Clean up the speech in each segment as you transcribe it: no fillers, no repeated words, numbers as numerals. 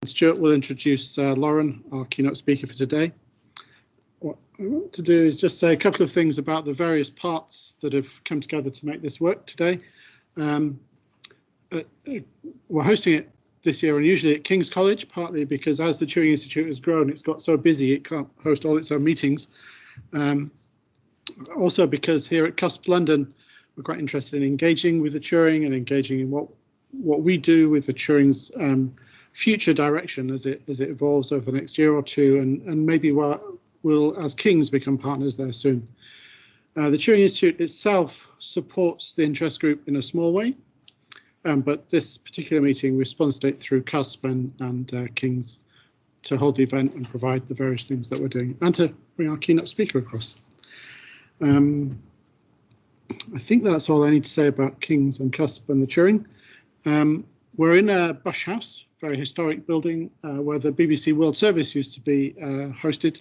Stuart will introduce Lauren, our keynote speaker for today. What I want to do is just say a couple of things about the various parts that have come together to make this work today. We're hosting it this year unusually at King's College, partly because as the Turing Institute has grown, it's got so busy it can't host all its own meetings. Also because here at CUSP London, we're quite interested in engaging with the Turing and engaging in what we do with the Turing's future direction as it evolves over the next year or two, and maybe we'll, as King's, become partners there soon. The Turing Institute itself supports the interest group in a small way, but this particular meeting, we sponsored it through CUSP and King's to hold the event and provide the various things that we're doing, and to bring our keynote speaker across. I think that's all I need to say about King's and CUSP and the Turing. We're in a Bush House, very historic building where the BBC World Service used to be hosted,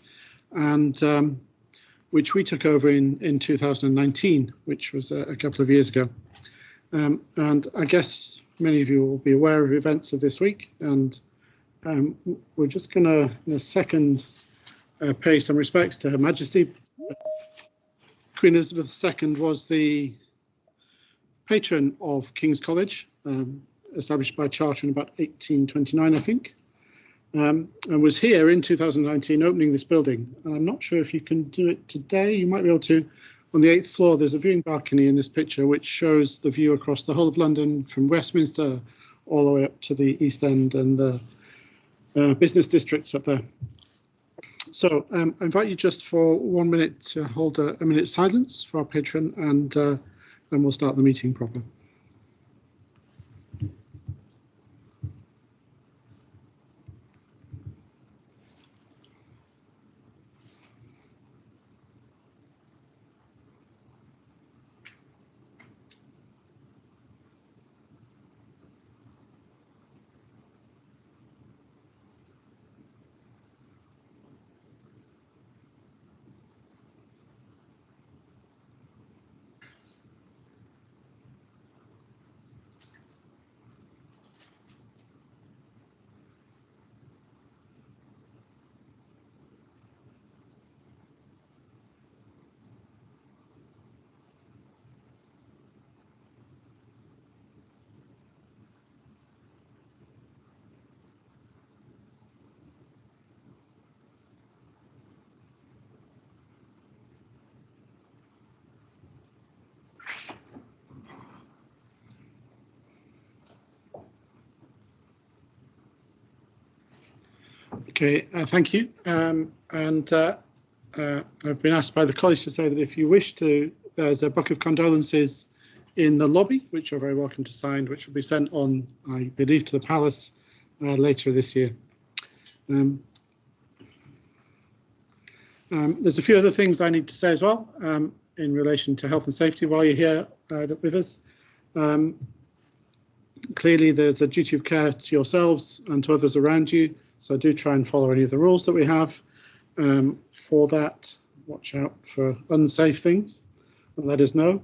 and which we took over in 2019, which was a couple of years ago. And I guess many of you will be aware of events of this week, and we're just going to, in a second, pay some respects to Her Majesty. Queen Elizabeth II was the patron of King's College, established by charter in about 1829, I think, and was here in 2019 opening this building. And I'm not sure if you can do it today. You might be able to. On the 8th floor, there's a viewing balcony in this picture, which shows the view across the whole of London from Westminster all the way up to the East End and the business districts up there. So I invite you just for 1 minute to hold a minute's silence for our patron, and then we'll start the meeting proper. Okay, thank you. I've been asked by the college to say that if you wish to, there's a book of condolences in the lobby, which you're very welcome to sign, which will be sent on, I believe, to the palace later this year. There's a few other things I need to say as well in relation to health and safety while you're here with us. Clearly, there's a duty of care to yourselves and to others around you. So do try and follow any of the rules that we have. For that, watch out for unsafe things and let us know.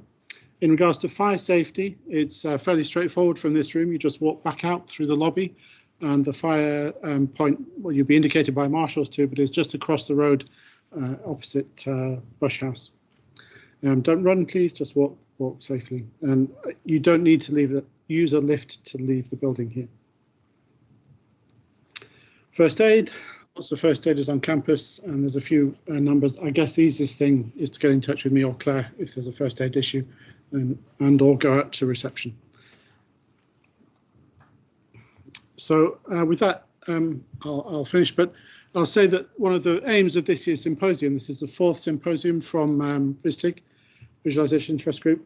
In regards to fire safety, it's fairly straightforward from this room. You just walk back out through the lobby, and the fire point, well, you'll be indicated by marshals too, but it's just across the road opposite Bush House. Don't run, please, just walk safely. And you don't need to use a lift to leave the building here. First aid, lots of first aiders on campus, and there's a few numbers. I guess the easiest thing is to get in touch with me or Claire if there's a first aid issue, and or go out to reception. So with that, I'll finish, but I'll say that one of the aims of this year's symposium, this is the 4th symposium from VISTIG, Visualization Interest Group.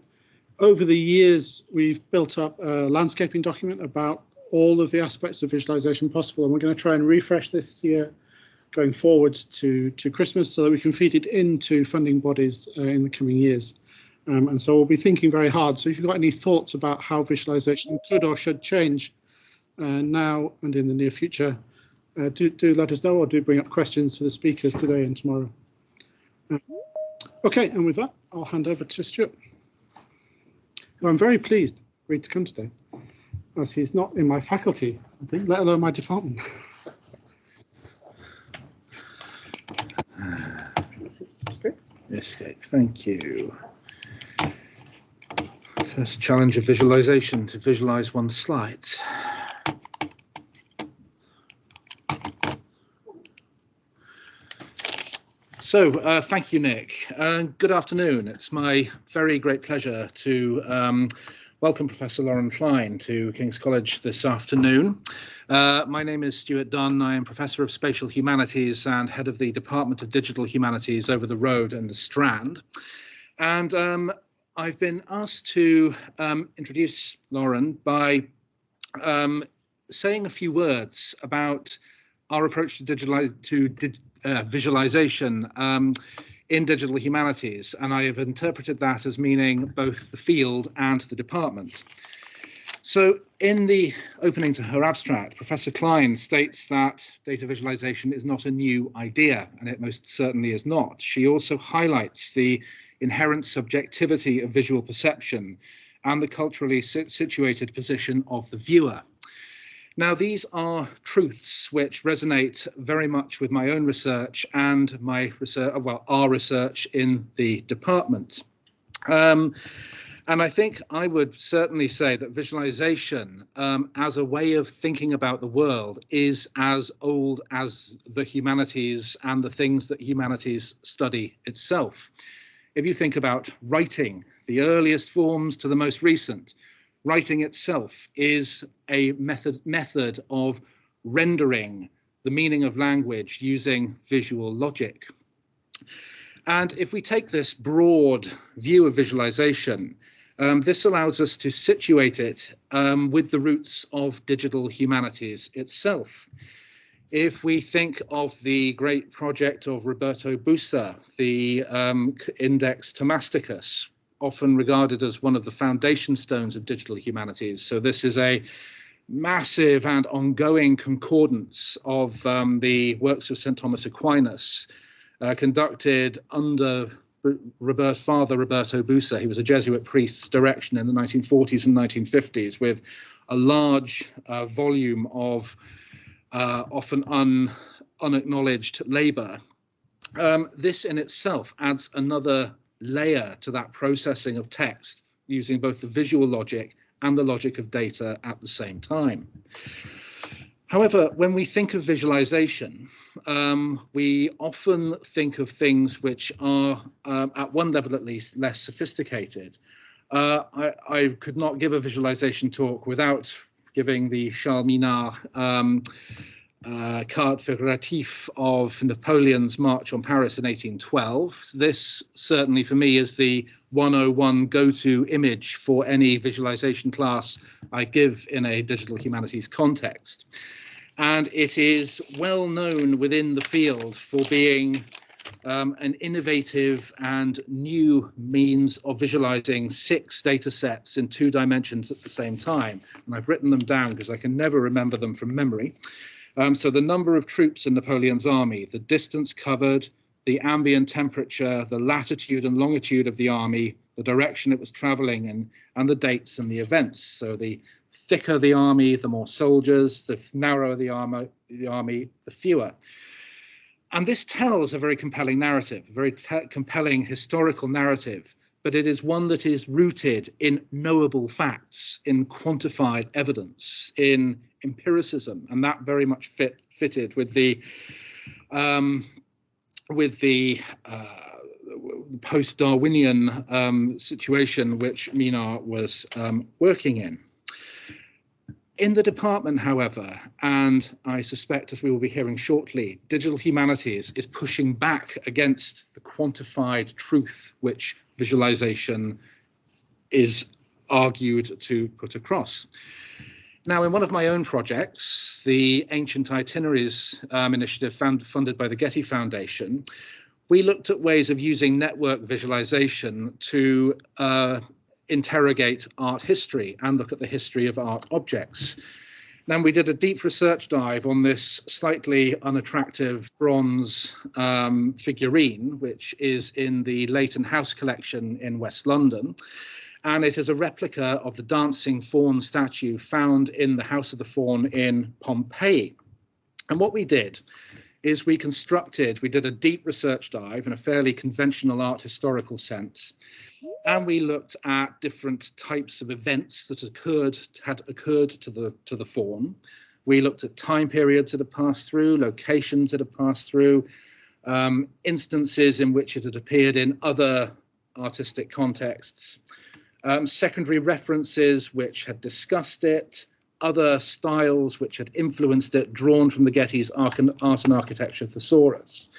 Over the years, we've built up a landscaping document about all of the aspects of visualization possible, and we're going to try and refresh this year going forward to Christmas so that we can feed it into funding bodies in the coming years. And so we'll be thinking very hard. So if you've got any thoughts about how visualization could or should change now and in the near future, do let us know, or do bring up questions for the speakers today and tomorrow. Okay, and with that, I'll hand over to Stuart. I'm very pleased agreed to come today, as he's not in my faculty, I think, let alone my department. Mistake. Thank you. First challenge of visualization, to visualize one's slides. So thank you, Nick. Good afternoon. It's my very great pleasure to welcome Professor Lauren Klein to King's College this afternoon. My name is Stuart Dunn. I am Professor of Spatial Humanities and Head of the Department of Digital Humanities over the road in the Strand. And I've been asked to introduce Lauren by saying a few words about our approach to visualization in digital humanities, and I have interpreted that as meaning both the field and the department. So in the opening to her abstract, Professor Klein states that data visualization is not a new idea, and it most certainly is not. She also highlights the inherent subjectivity of visual perception and the culturally situated position of the viewer. Now, these are truths which resonate very much with my own research and my research, well, our research in the department. And I think I would certainly say that visualization as a way of thinking about the world is as old as the humanities and the things that humanities study itself. If you think about writing, the earliest forms to the most recent, writing itself is a method of rendering the meaning of language using visual logic. And if we take this broad view of visualization, this allows us to situate it with the roots of digital humanities itself. If we think of the great project of Roberto Busa, the Index Thomasticus, often regarded as one of the foundation stones of digital humanities. So this is a massive and ongoing concordance of the works of St. Thomas Aquinas, conducted under Father Roberto Busa. He was a Jesuit priest's direction in the 1940s and 1950s, with a large volume of often unacknowledged labor. This in itself adds another layer to that processing of text using both the visual logic and the logic of data at the same time. However, when we think of visualization, we often think of things which are, at one level at least, less sophisticated. I could not give a visualization talk without giving the Charles Minard carte figuratif of Napoleon's march on Paris in 1812. This certainly for me is the 101 go-to image for any visualization class I give in a digital humanities context. And it is well known within the field for being an innovative and new means of visualizing 6 data sets in 2 dimensions at the same time. And I've written them down because I can never remember them from memory. So the number of troops in Napoleon's army, the distance covered, the ambient temperature, the latitude and longitude of the army, the direction it was traveling in, and the dates and the events. So the thicker the army, the more soldiers, the narrower the army, the fewer. And this tells a very compelling narrative, a very compelling historical narrative, but it is one that is rooted in knowable facts, in quantified evidence, in empiricism, and that very much fitted with the post-Darwinian situation which Minard was working in. In the department, however, and I suspect as we will be hearing shortly, digital humanities is pushing back against the quantified truth which visualization is argued to put across. Now, in one of my own projects, the Ancient Itineraries initiative funded by the Getty Foundation, we looked at ways of using network visualization to interrogate art history and look at the history of art objects. Now, we did a deep research dive on this slightly unattractive bronze figurine, which is in the Leighton House collection in West London. And it is a replica of the dancing faun statue found in the House of the Faun in Pompeii. And what we did is we did a deep research dive in a fairly conventional art historical sense, and we looked at different types of events that had occurred to the faun. We looked at time periods that had passed through, locations that had passed through, instances in which it had appeared in other artistic contexts, secondary references which had discussed it, other styles which had influenced it, drawn from the Getty's art and architecture thesaurus.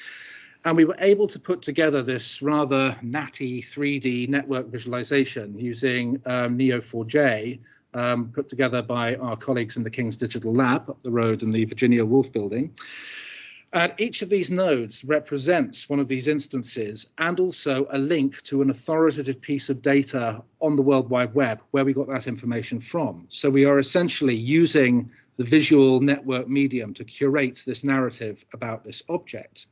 And we were able to put together this rather natty 3D network visualization using Neo4j, put together by our colleagues in the King's Digital Lab up the road in the Virginia Woolf building. And each of these nodes represents one of these instances and also a link to an authoritative piece of data on the World Wide Web where we got that information from. So we are essentially using the visual network medium to curate this narrative about this object.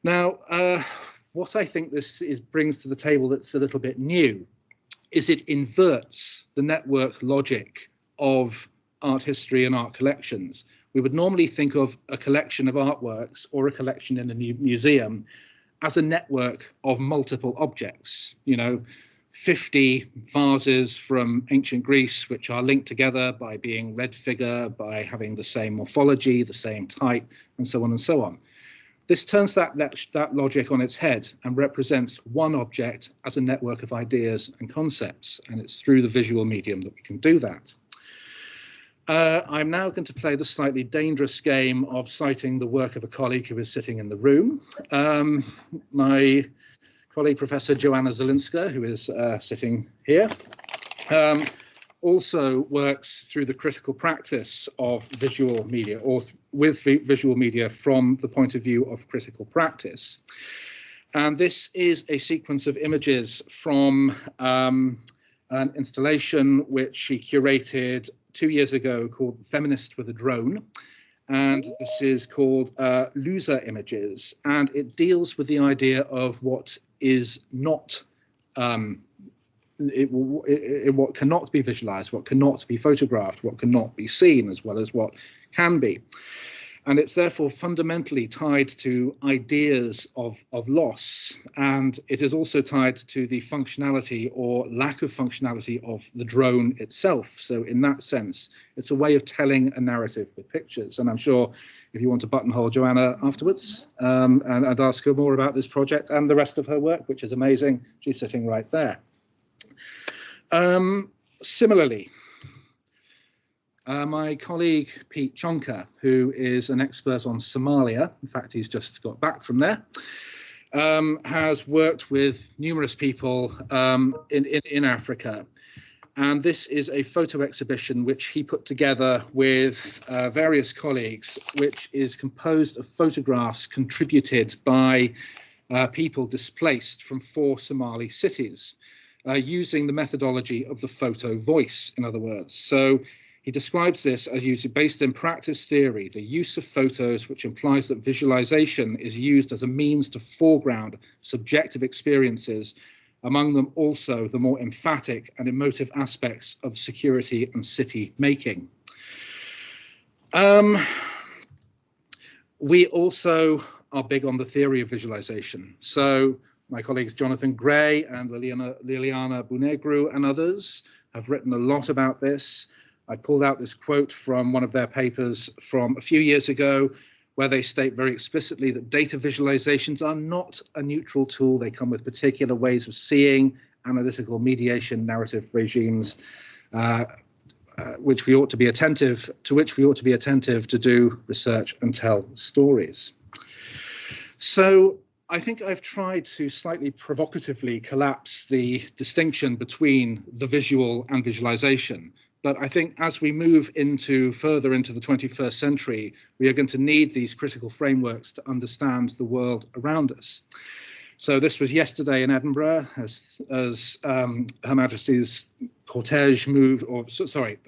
Now, what I think this brings to the table that's a little bit new is it inverts the network logic of art history and art collections. We would normally think of a collection of artworks or a collection in a museum as a network of multiple objects, 50 vases from ancient Greece, which are linked together by being red figure, by having the same morphology, the same type, and so on and so on. This turns that logic on its head and represents one object as a network of ideas and concepts, and it's through the visual medium that we can do that. I'm now going to play the slightly dangerous game of citing the work of a colleague who is sitting in the room. My colleague, Professor Joanna Zielinska, who is sitting here, also works through the critical practice of visual media, or with visual media from the point of view of critical practice. And this is a sequence of images from an installation which she curated 2 years ago called Feminist with a Drone. And this is called Loser Images. And it deals with the idea of what is not, what cannot be visualized, what cannot be photographed, what cannot be seen, as well as what can be. And it's therefore fundamentally tied to ideas of loss. And it is also tied to the functionality or lack of functionality of the drone itself. So in that sense, it's a way of telling a narrative with pictures. And I'm sure if you want to buttonhole Joanna afterwards and ask her more about this project and the rest of her work, which is amazing, she's sitting right there. Similarly, my colleague Pete Chonka, who is an expert on Somalia, in fact he's just got back from there, has worked with numerous people in Africa. And this is a photo exhibition which he put together with various colleagues, which is composed of photographs contributed by people displaced from 4 Somali cities, using the methodology of the photo voice, in other words. So he describes this as based in practice theory, the use of photos, which implies that visualization is used as a means to foreground subjective experiences, among them also the more emphatic and emotive aspects of security and city making. We also are big on the theory of visualization. So my colleagues Jonathan Gray and Liliana Bunegru and others have written a lot about this. I pulled out this quote from one of their papers from a few years ago, where they state very explicitly that data visualizations are not a neutral tool. They come with particular ways of seeing, analytical mediation, narrative regimes, which we ought to be attentive to do research and tell stories. So I think I've tried to slightly provocatively collapse the distinction between the visual and visualization. But I think as we move further into the 21st century, we are going to need these critical frameworks to understand the world around us. So this was yesterday in Edinburgh, as Her Majesty's cortege moved, or sorry,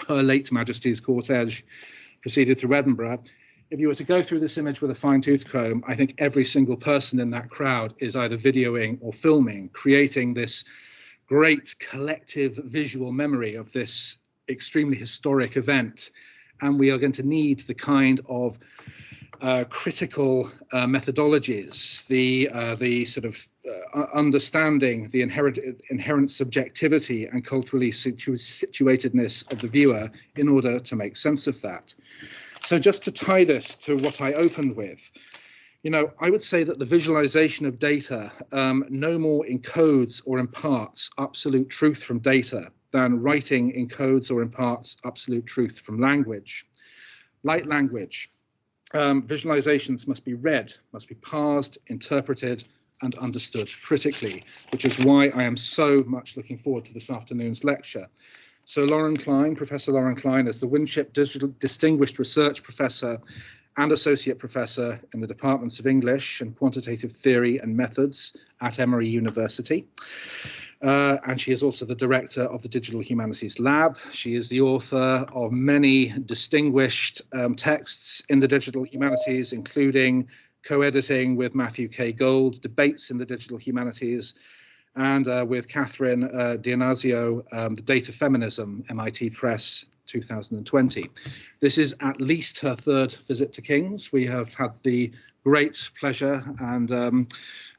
Her late Majesty's cortege proceeded through Edinburgh. If you were to go through this image with a fine-tooth comb, I think every single person in that crowd is either videoing or filming, creating this great collective visual memory of this extremely historic event. and we are going to need the kind of critical methodologies, the sort of understanding the inherent subjectivity and culturally situatedness of the viewer in order to make sense of that. So just to tie this to what I opened with, you know, I would say that the visualization of data no more encodes or imparts absolute truth from data than writing encodes or imparts absolute truth from language. Like language, visualizations must be read, must be parsed, interpreted, and understood critically, which is why I am so much looking forward to this afternoon's lecture. So Lauren Klein, Professor Lauren Klein, is the Winship Distinguished Research Professor and Associate Professor in the Departments of English and Quantitative Theory and Methods at Emory University. And she is also the director of the Digital Humanities Lab. She is the author of many distinguished texts in the digital humanities, including co-editing with Matthew K. Gold, Debates in the Digital Humanities, and with Catherine Dionazio, The Data Feminism, MIT Press, 2020. This is at least her third visit to King's. We have had the great pleasure and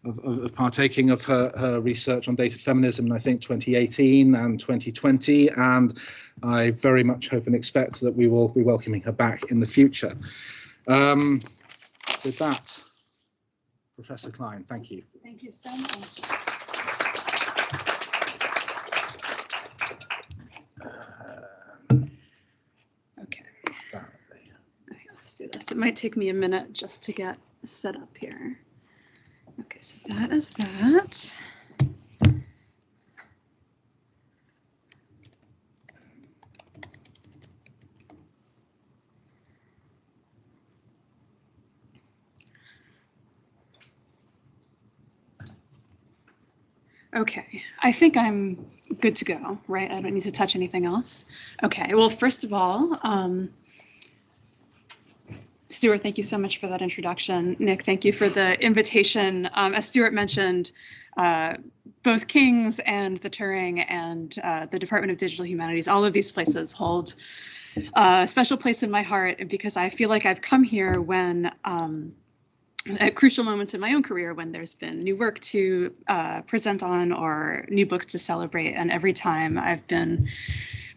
of partaking of her research on data feminism in, I think, 2018 and 2020, and I very much hope and expect that we will be welcoming her back in the future. With that, Professor Klein, thank you. Thank you so much. Okay, let's do this. It might take me a minute just to get set up here. Okay, so that is that. Okay, I think I'm good to go, right? I don't need to touch anything else. Okay, well, first of all, Stuart, thank you so much for that introduction. Nick, thank you for the invitation. As Stuart mentioned, both King's and the Turing and the Department of Digital Humanities, all of these places hold a special place in my heart because I feel like I've come here when at crucial moments in my own career when there's been new work to present on or new books to celebrate. And every time I've been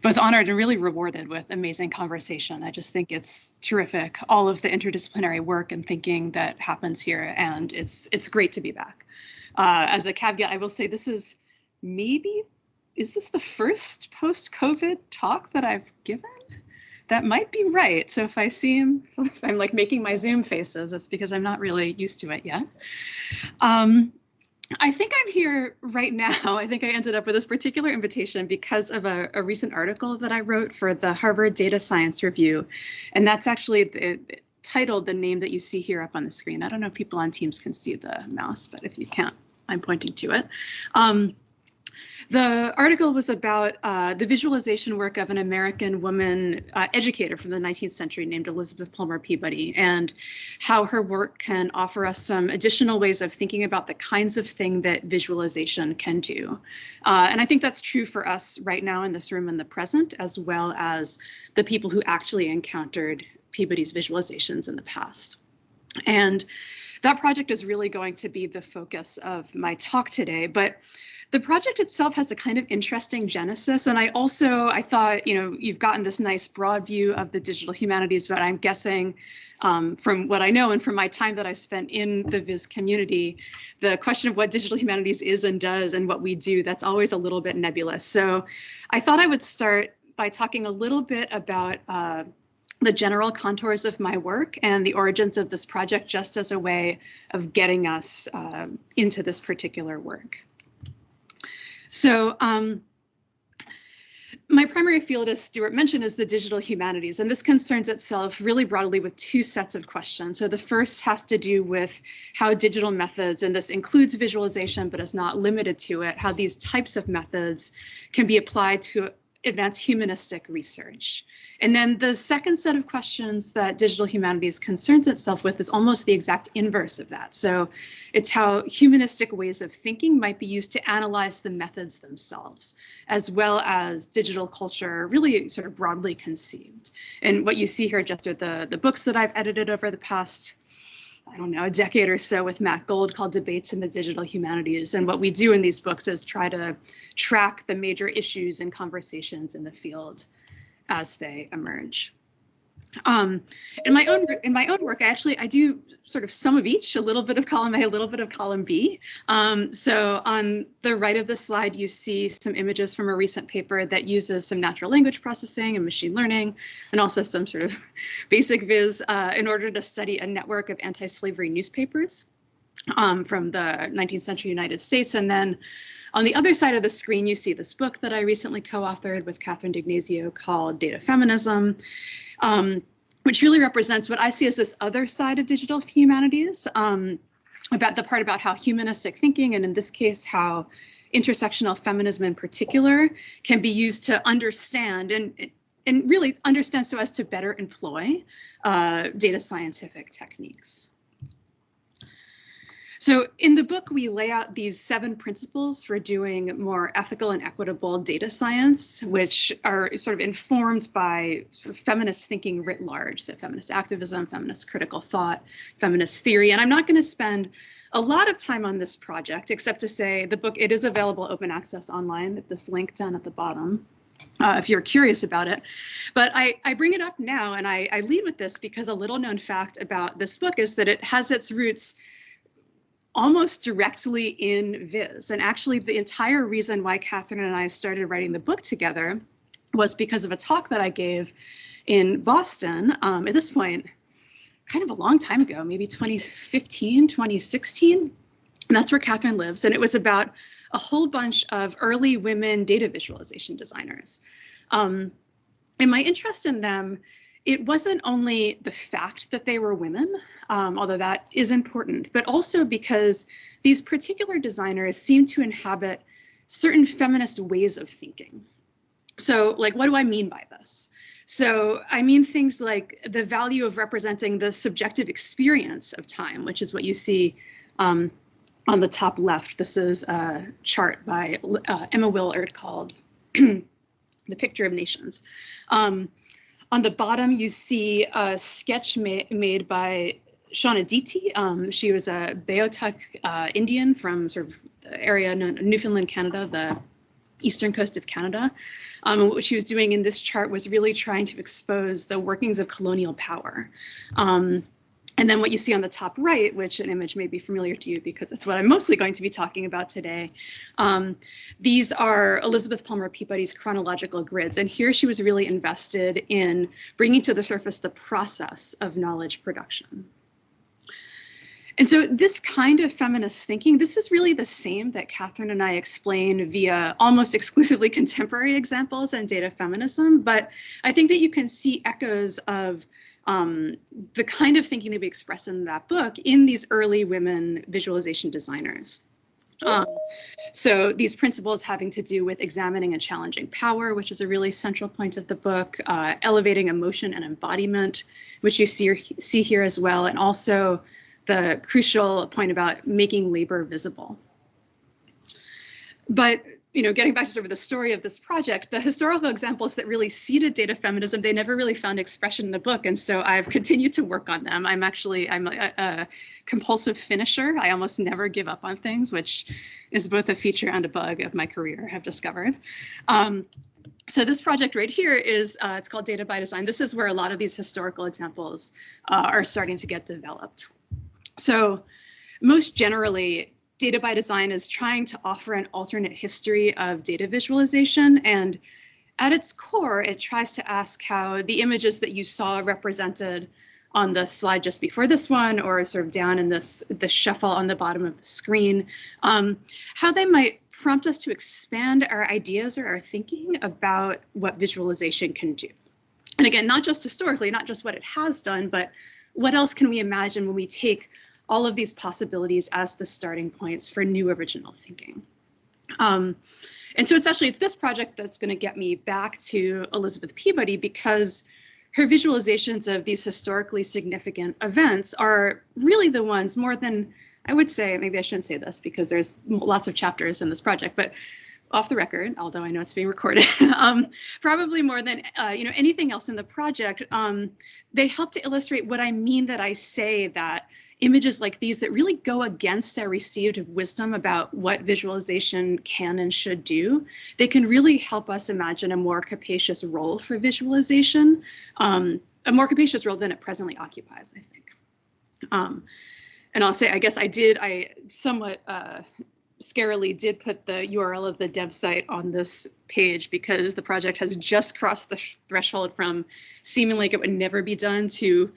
both honored and really rewarded with amazing conversation. I just think it's terrific, all of the interdisciplinary work and thinking that happens here. And it's great to be back. As a caveat, I will say this is is this the first post-COVID talk that I've given? That might be right. So if I'm like making my Zoom faces, it's because I'm not really used to it yet. I think I'm here right now. I think I ended up with this particular invitation because of a recent article that I wrote for the Harvard Data Science Review. And that's actually titled the name that you see here up on the screen. I don't know if people on Teams can see the mouse, but if you can't, I'm pointing to it. The article was about the visualization work of an American woman educator from the 19th century named Elizabeth Palmer Peabody, and how her work can offer us some additional ways of thinking about the kinds of thing that visualization can do. And I think that's true for us right now in this room in the present, as well as the people who actually encountered Peabody's visualizations in the past. And that project is really going to be the focus of my talk today. But the project itself has a kind of interesting genesis. And I thought, you've gotten this nice broad view of the digital humanities, but I'm guessing from what I know and from my time that I spent in the Viz community, the question of what digital humanities is and does and what we do, that's always a little bit nebulous. So I thought I would start by talking a little bit about the general contours of my work and the origins of this project, just as a way of getting us into this particular work. So my primary field, as Stuart mentioned, is the digital humanities, and this concerns itself really broadly with two sets of questions. So the first has to do with how digital methods, and this includes visualization, but is not limited to it, how these types of methods can be applied to advance humanistic research. And then the second set of questions that digital humanities concerns itself with is almost the exact inverse of that. So it's how humanistic ways of thinking might be used to analyze the methods themselves, as well as digital culture, really sort of broadly conceived. And what you see here just are the books that I've edited over the past, I don't know, a decade or so with Matt Gold called Debates in the Digital Humanities. And what we do in these books is try to track the major issues and conversations in the field as they emerge. In my own work, I do sort of some of each, a little bit of column A, a little bit of column B. So on the right of the slide, you see some images from a recent paper that uses some natural language processing and machine learning, and also some sort of basic viz in order to study a network of anti-slavery newspapers from the 19th century United States. And then on the other side of the screen, you see this book that I recently co-authored with Catherine D'Ignazio called Data Feminism, which really represents what I see as this other side of digital humanities, about the part about how humanistic thinking, and in this case, how intersectional feminism in particular, can be used to understand and really understand so as to better employ data scientific techniques. So in the book, we lay out these 7 principles for doing more ethical and equitable data science, which are sort of informed by sort of feminist thinking writ large. So feminist activism, feminist critical thought, feminist theory. And I'm not going to spend a lot of time on this project, except to say the book, it is available open access online at this link down at the bottom, if you're curious about it. But I bring it up now, and I lead with this because a little known fact about this book is that it has its roots almost directly in Viz. And actually the entire reason why Catherine and I started writing the book together was because of a talk that I gave in Boston at this point, kind of a long time ago, maybe 2015, 2016. And that's where Catherine lives. And it was about a whole bunch of early women data visualization designers. And my interest in them, it wasn't only the fact that they were women, although that is important, but also because these particular designers seem to inhabit certain feminist ways of thinking. So, like, what do I mean by this? So I mean things like the value of representing the subjective experience of time, which is what you see on the top left. This is a chart by Emma Willard called The Picture of Nations. On the bottom, you see a sketch made by Shauna Deety. She was a Beothuk Indian from sort of the area known Newfoundland, Canada, the eastern coast of Canada. And what she was doing in this chart was really trying to expose the workings of colonial power. And then what you see on the top right, which an image may be familiar to you because that's what I'm mostly going to be talking about today. These are Elizabeth Palmer Peabody's chronological grids. And here she was really invested in bringing to the surface the process of knowledge production. And so this kind of feminist thinking, this is really the same that Catherine and I explain via almost exclusively contemporary examples in data feminism. But I think that you can see echoes of the kind of thinking that we express in that book in these early women visualization designers. So these principles having to do with examining and challenging power, which is a really central point of the book, elevating emotion and embodiment, which you see here as well, and also the crucial point about making labor visible. But getting back to sort of the story of this project, the historical examples that really seeded data feminism, they never really found expression in the book. And so I've continued to work on them. I'm a compulsive finisher. I almost never give up on things, which is both a feature and a bug of my career, I've discovered. So this project right here is, it's called Data by Design. This is where a lot of these historical examples are starting to get developed. So most generally, Data by Design is trying to offer an alternate history of data visualization. And at its core, it tries to ask how the images that you saw represented on the slide just before this one, or sort of down in the shuffle on the bottom of the screen, how they might prompt us to expand our ideas or our thinking about what visualization can do. And again, not just historically, not just what it has done, but what else can we imagine when we take all of these possibilities as the starting points for new original thinking. And so it's this project that's going to get me back to Elizabeth Peabody, because her visualizations of these historically significant events are really the ones, more than, I would say, maybe I shouldn't say this because there's lots of chapters in this project, but off the record, although I know it's being recorded, probably more than anything else in the project, they help to illustrate what I mean that I say that images like these that really go against our received wisdom about what visualization can and should do, they can really help us imagine a more capacious role for visualization, a more capacious role than it presently occupies, I think. And I'll say, I guess I somewhat scarily did put the URL of the dev site on this page because the project has just crossed the threshold from seeming like it would never be done to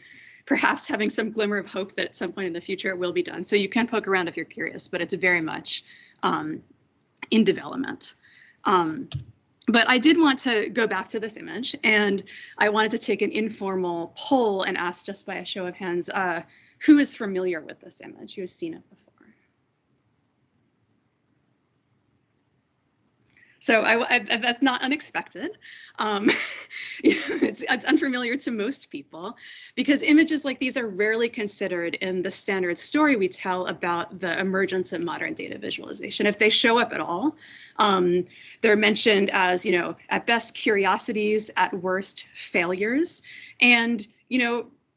perhaps having some glimmer of hope that at some point in the future it will be done. So you can poke around if you're curious, but it's very much in development. But I did want to go back to this image, and I wanted to take an informal poll and ask, just by a show of hands, who is familiar with this image, who has seen it before? So that's not unexpected. It's unfamiliar to most people because images like these are rarely considered in the standard story we tell about the emergence of modern data visualization. If they show up at all, they're mentioned as, at best curiosities, at worst failures. And,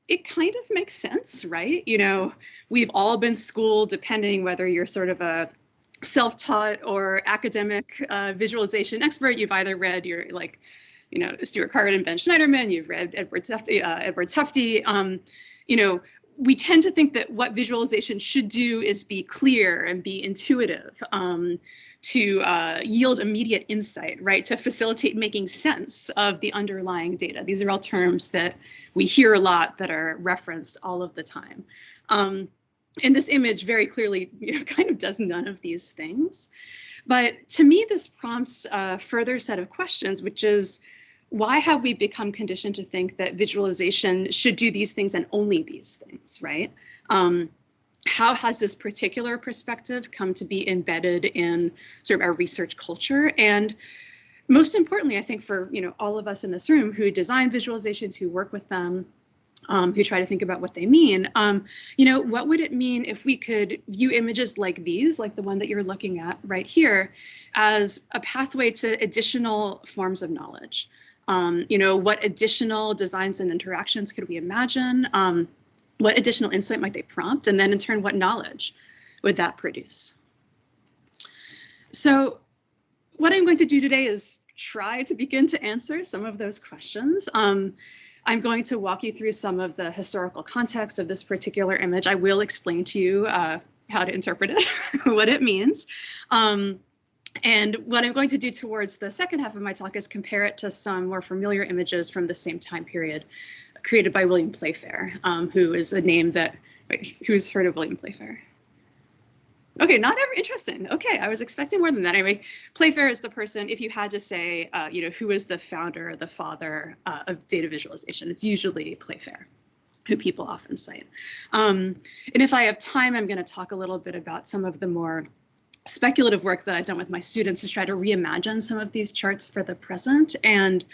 it kind of makes sense, right? We've all been schooled, depending whether you're sort of a self-taught or academic visualization expert. You've either read Stuart and Ben Schneiderman, you've read Edward Tufte. We tend to think that what visualization should do is be clear and be intuitive, to yield immediate insight, right? To facilitate making sense of the underlying data. These are all terms that we hear a lot that are referenced all of the time. And this image very clearly kind of does none of these things. But to me, this prompts a further set of questions, which is, why have we become conditioned to think that visualization should do these things and only these things, right? How has this particular perspective come to be embedded in sort of our research culture? And most importantly, I think for all of us in this room who design visualizations, who work with them, who try to think about what they mean, what would it mean if we could view images like these, like the one that you're looking at right here, as a pathway to additional forms of knowledge? What additional designs and interactions could we imagine? What additional insight might they prompt? And then in turn, what knowledge would that produce? So what I'm going to do today is try to begin to answer some of those questions. I'm going to walk you through some of the historical context of this particular image. I will explain to you how to interpret it, what it means. And what I'm going to do towards the second half of my talk is compare it to some more familiar images from the same time period created by William Playfair, who is a name that, who's heard of William Playfair? Okay, not ever, interesting. Okay, I was expecting more than that. Anyway, Playfair is the person, if you had to say, who is the founder, the father of data visualization, it's usually Playfair, who people often cite. And if I have time, I'm going to talk a little bit about some of the more speculative work that I've done with my students to try to reimagine some of these charts for the present. And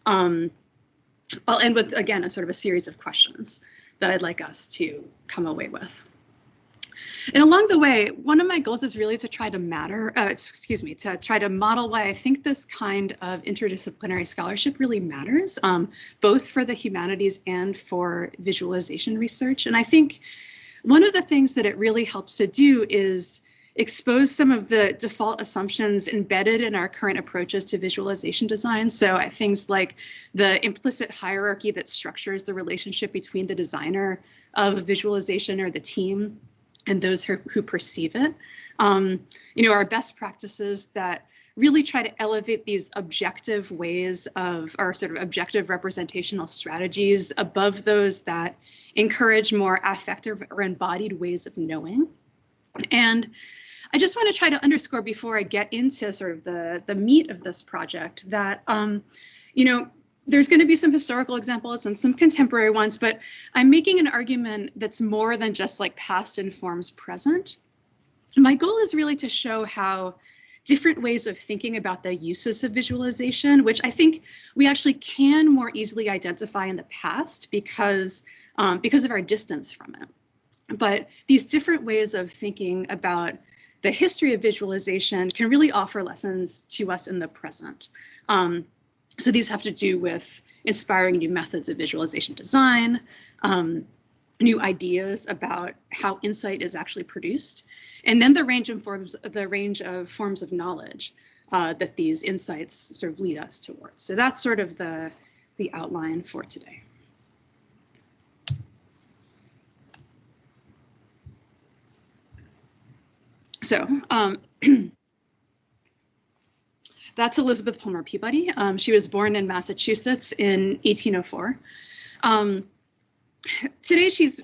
I'll end with, again, a sort of a series of questions that I'd like us to come away with. And along the way, one of my goals is really to try to to try to model why I think this kind of interdisciplinary scholarship really matters, both for the humanities and for visualization research. And I think one of the things that it really helps to do is expose some of the default assumptions embedded in our current approaches to visualization design. So things like the implicit hierarchy that structures the relationship between the designer of a visualization or the team and those who perceive it. Our best practices that really try to elevate these objective ways of, or sort of objective representational strategies above those that encourage more affective or embodied ways of knowing. And I just want to try to underscore before I get into sort of the meat of this project that, there's going to be some historical examples and some contemporary ones, but I'm making an argument that's more than just like past informs present. My goal is really to show how different ways of thinking about the uses of visualization, which I think we actually can more easily identify in the past because of our distance from it. But these different ways of thinking about the history of visualization can really offer lessons to us in the present. So these have to do with inspiring new methods of visualization design, new ideas about how insight is actually produced, and then the range of forms of knowledge that these insights sort of lead us towards. So that's sort of the outline for today. So that's Elizabeth Palmer Peabody. She was born in Massachusetts in 1804. Today, she's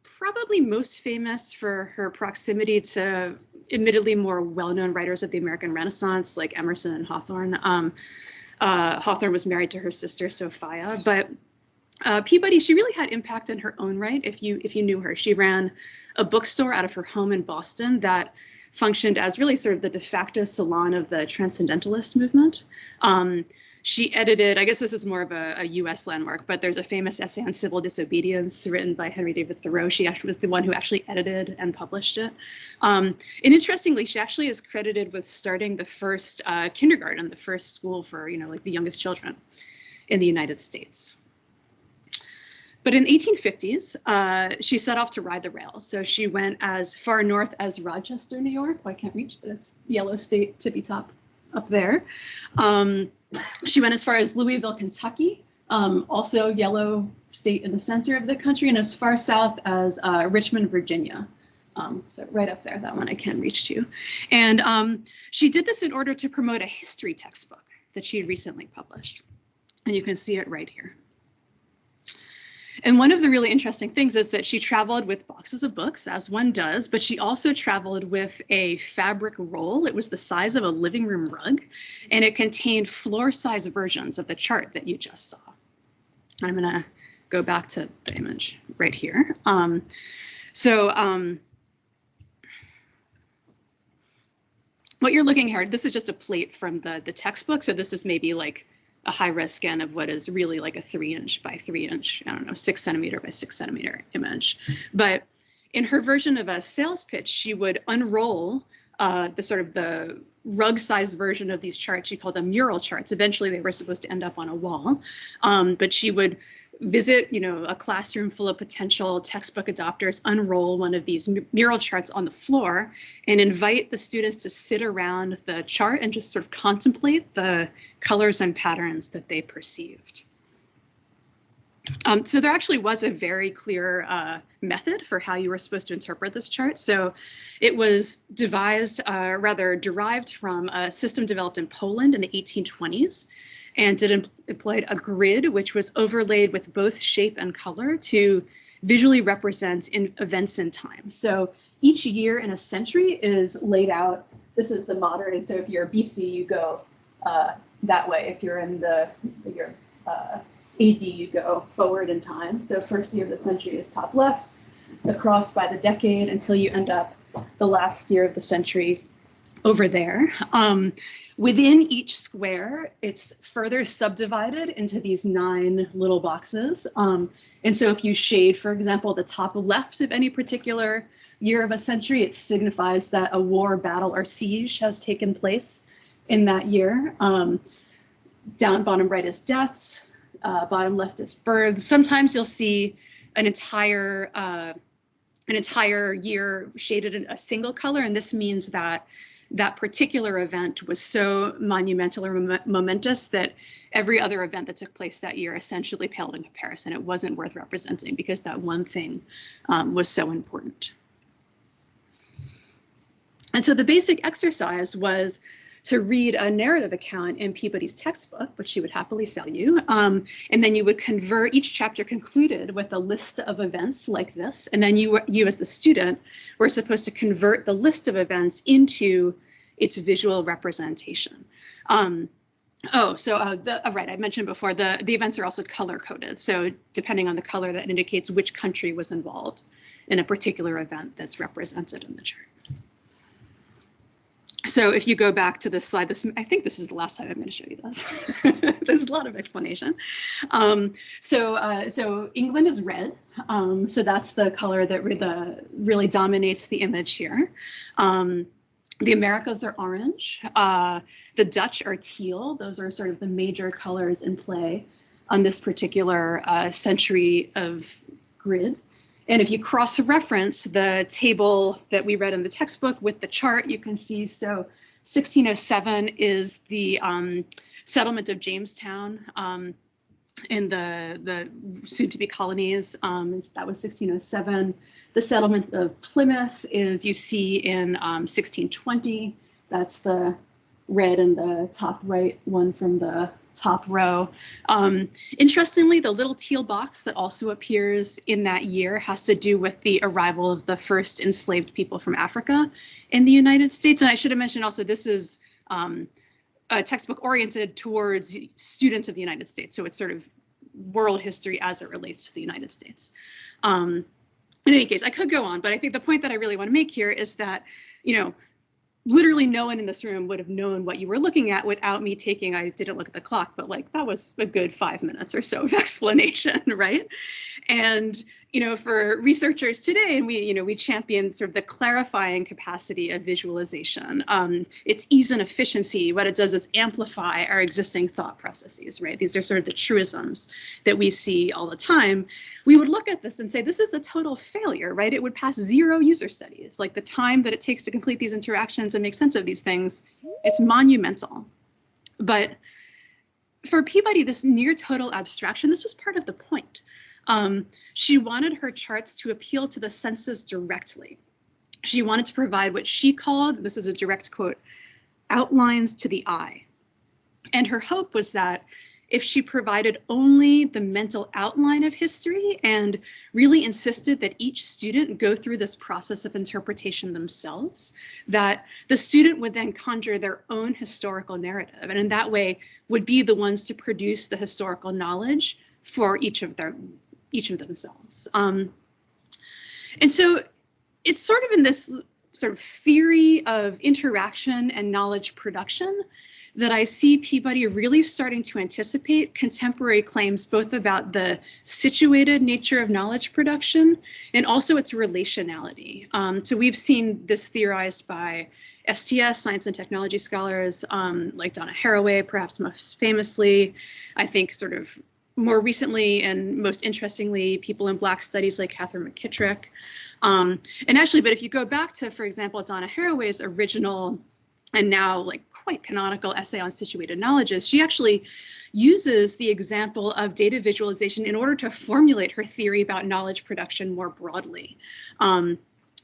probably most famous for her proximity to admittedly more well-known writers of the American Renaissance, like Emerson and Hawthorne. Hawthorne was married to her sister, Sophia, but Peabody, she really had impact in her own right. If you knew her, she ran a bookstore out of her home in Boston that functioned as really sort of the de facto salon of the Transcendentalist movement. She edited, I guess this is more of a US landmark, but there's a famous essay on civil disobedience written by Henry David Thoreau. She actually was the one who actually edited and published it. And interestingly, she actually is credited with starting the first kindergarten, the first school for, like the youngest children in the United States. But in the 1850s, she set off to ride the rails. So she went as far north as Rochester, New York. Well, I can't reach, but it's yellow state tippy top up there. She went as far as Louisville, Kentucky, also yellow state in the center of the country, and as far south as Richmond, Virginia. So right up there, that one I can reach to. And she did this in order to promote a history textbook that she had recently published. And you can see it right here. And one of the really interesting things is that she traveled with boxes of books, as one does, but she also traveled with a fabric roll. It was the size of a living room rug, and it contained floor-size versions of the chart that you just saw. I'm going to go back to the image right here. What you're looking here, this is just a plate from the textbook, so this is maybe like a high-res scan of what is really like a 3-inch by 3-inch, 6 centimeter by 6 centimeter image. But in her version of a sales pitch, she would unroll the rug-sized version of these charts. She called them mural charts. Eventually, they were supposed to end up on a wall, but she would visit, a classroom full of potential textbook adopters, unroll one of these mural charts on the floor, and invite the students to sit around the chart and just sort of contemplate the colors and patterns that they perceived. So there actually was a very clear method for how you were supposed to interpret this chart. So it was derived from a system developed in Poland in the 1820s. And it employed a grid which was overlaid with both shape and color to visually represent events in time. So each year in a century is laid out. This is the modern, and so if you're BC, you go that way. If you're in your AD, you go forward in time. So first year of the century is top left, across by the decade until you end up the last year of the century over there. Within each square, it's further subdivided into these 9 little boxes. And so if you shade, for example, the top left of any particular year of a century, it signifies that a war, battle, or siege has taken place in that year. Down bottom right is deaths, bottom left is births. Sometimes you'll see an entire year shaded in a single color, and this means that that particular event was so monumental or momentous that every other event that took place that year essentially paled in comparison. It wasn't worth representing because that one thing was so important. And so the basic exercise was to read a narrative account in Peabody's textbook, which she would happily sell you. And then you would convert, each chapter concluded with a list of events like this. And then you as the student were supposed to convert the list of events into its visual representation. Right, I mentioned before, the events are also color coded. So depending on the color, that indicates which country was involved in a particular event that's represented in the chart. So if you go back to this slide, I think this is the last time I'm going to show you this. There's a lot of explanation. So England is red. So that's the color that really dominates the image here. The Americas are orange. The Dutch are teal. Those are sort of the major colors in play on this particular century of grid. And if you cross-reference the table that we read in the textbook with the chart, you can see, so 1607 is the settlement of Jamestown in the soon-to-be colonies. That was 1607. The settlement of Plymouth is, you see, in 1620. That's the red in the top right one from the top row. Interestingly, the little teal box that also appears in that year has to do with the arrival of the first enslaved people from Africa in the United States. And I should have mentioned also, this is a textbook oriented towards students of the United States. So it's sort of world history as it relates to the United States. In any case, I could go on, but I think the point that I really want to make here is that, literally no one in this room would have known what you were looking at without me taking, I didn't look at the clock, but like that was a good 5 minutes or so of explanation, right? And, for researchers today, and we champion sort of the clarifying capacity of visualization. Its ease and efficiency, what it does is amplify our existing thought processes, right? These are sort of the truisms that we see all the time. We would look at this and say, this is a total failure, right? It would pass 0 user studies. Like the time that it takes to complete these interactions and make sense of these things, it's monumental. But for Peabody, this near total abstraction, this was part of the point. She wanted her charts to appeal to the senses directly. She wanted to provide what she called, this is a direct quote, outlines to the eye. And her hope was that if she provided only the mental outline of history and really insisted that each student go through this process of interpretation themselves, that the student would then conjure their own historical narrative, and in that way would be the ones to produce the historical knowledge for each of themselves. And so it's sort of in this sort of theory of interaction and knowledge production that I see Peabody really starting to anticipate contemporary claims both about the situated nature of knowledge production and also its relationality. So we've seen this theorized by STS, science and technology scholars like Donna Haraway, perhaps most famously. I think sort of more recently and most interestingly, people in Black studies like Catherine McKittrick. And actually, but if you go back to, for example, Donna Haraway's original and now like quite canonical essay on situated knowledges, she actually uses the example of data visualization in order to formulate her theory about knowledge production more broadly.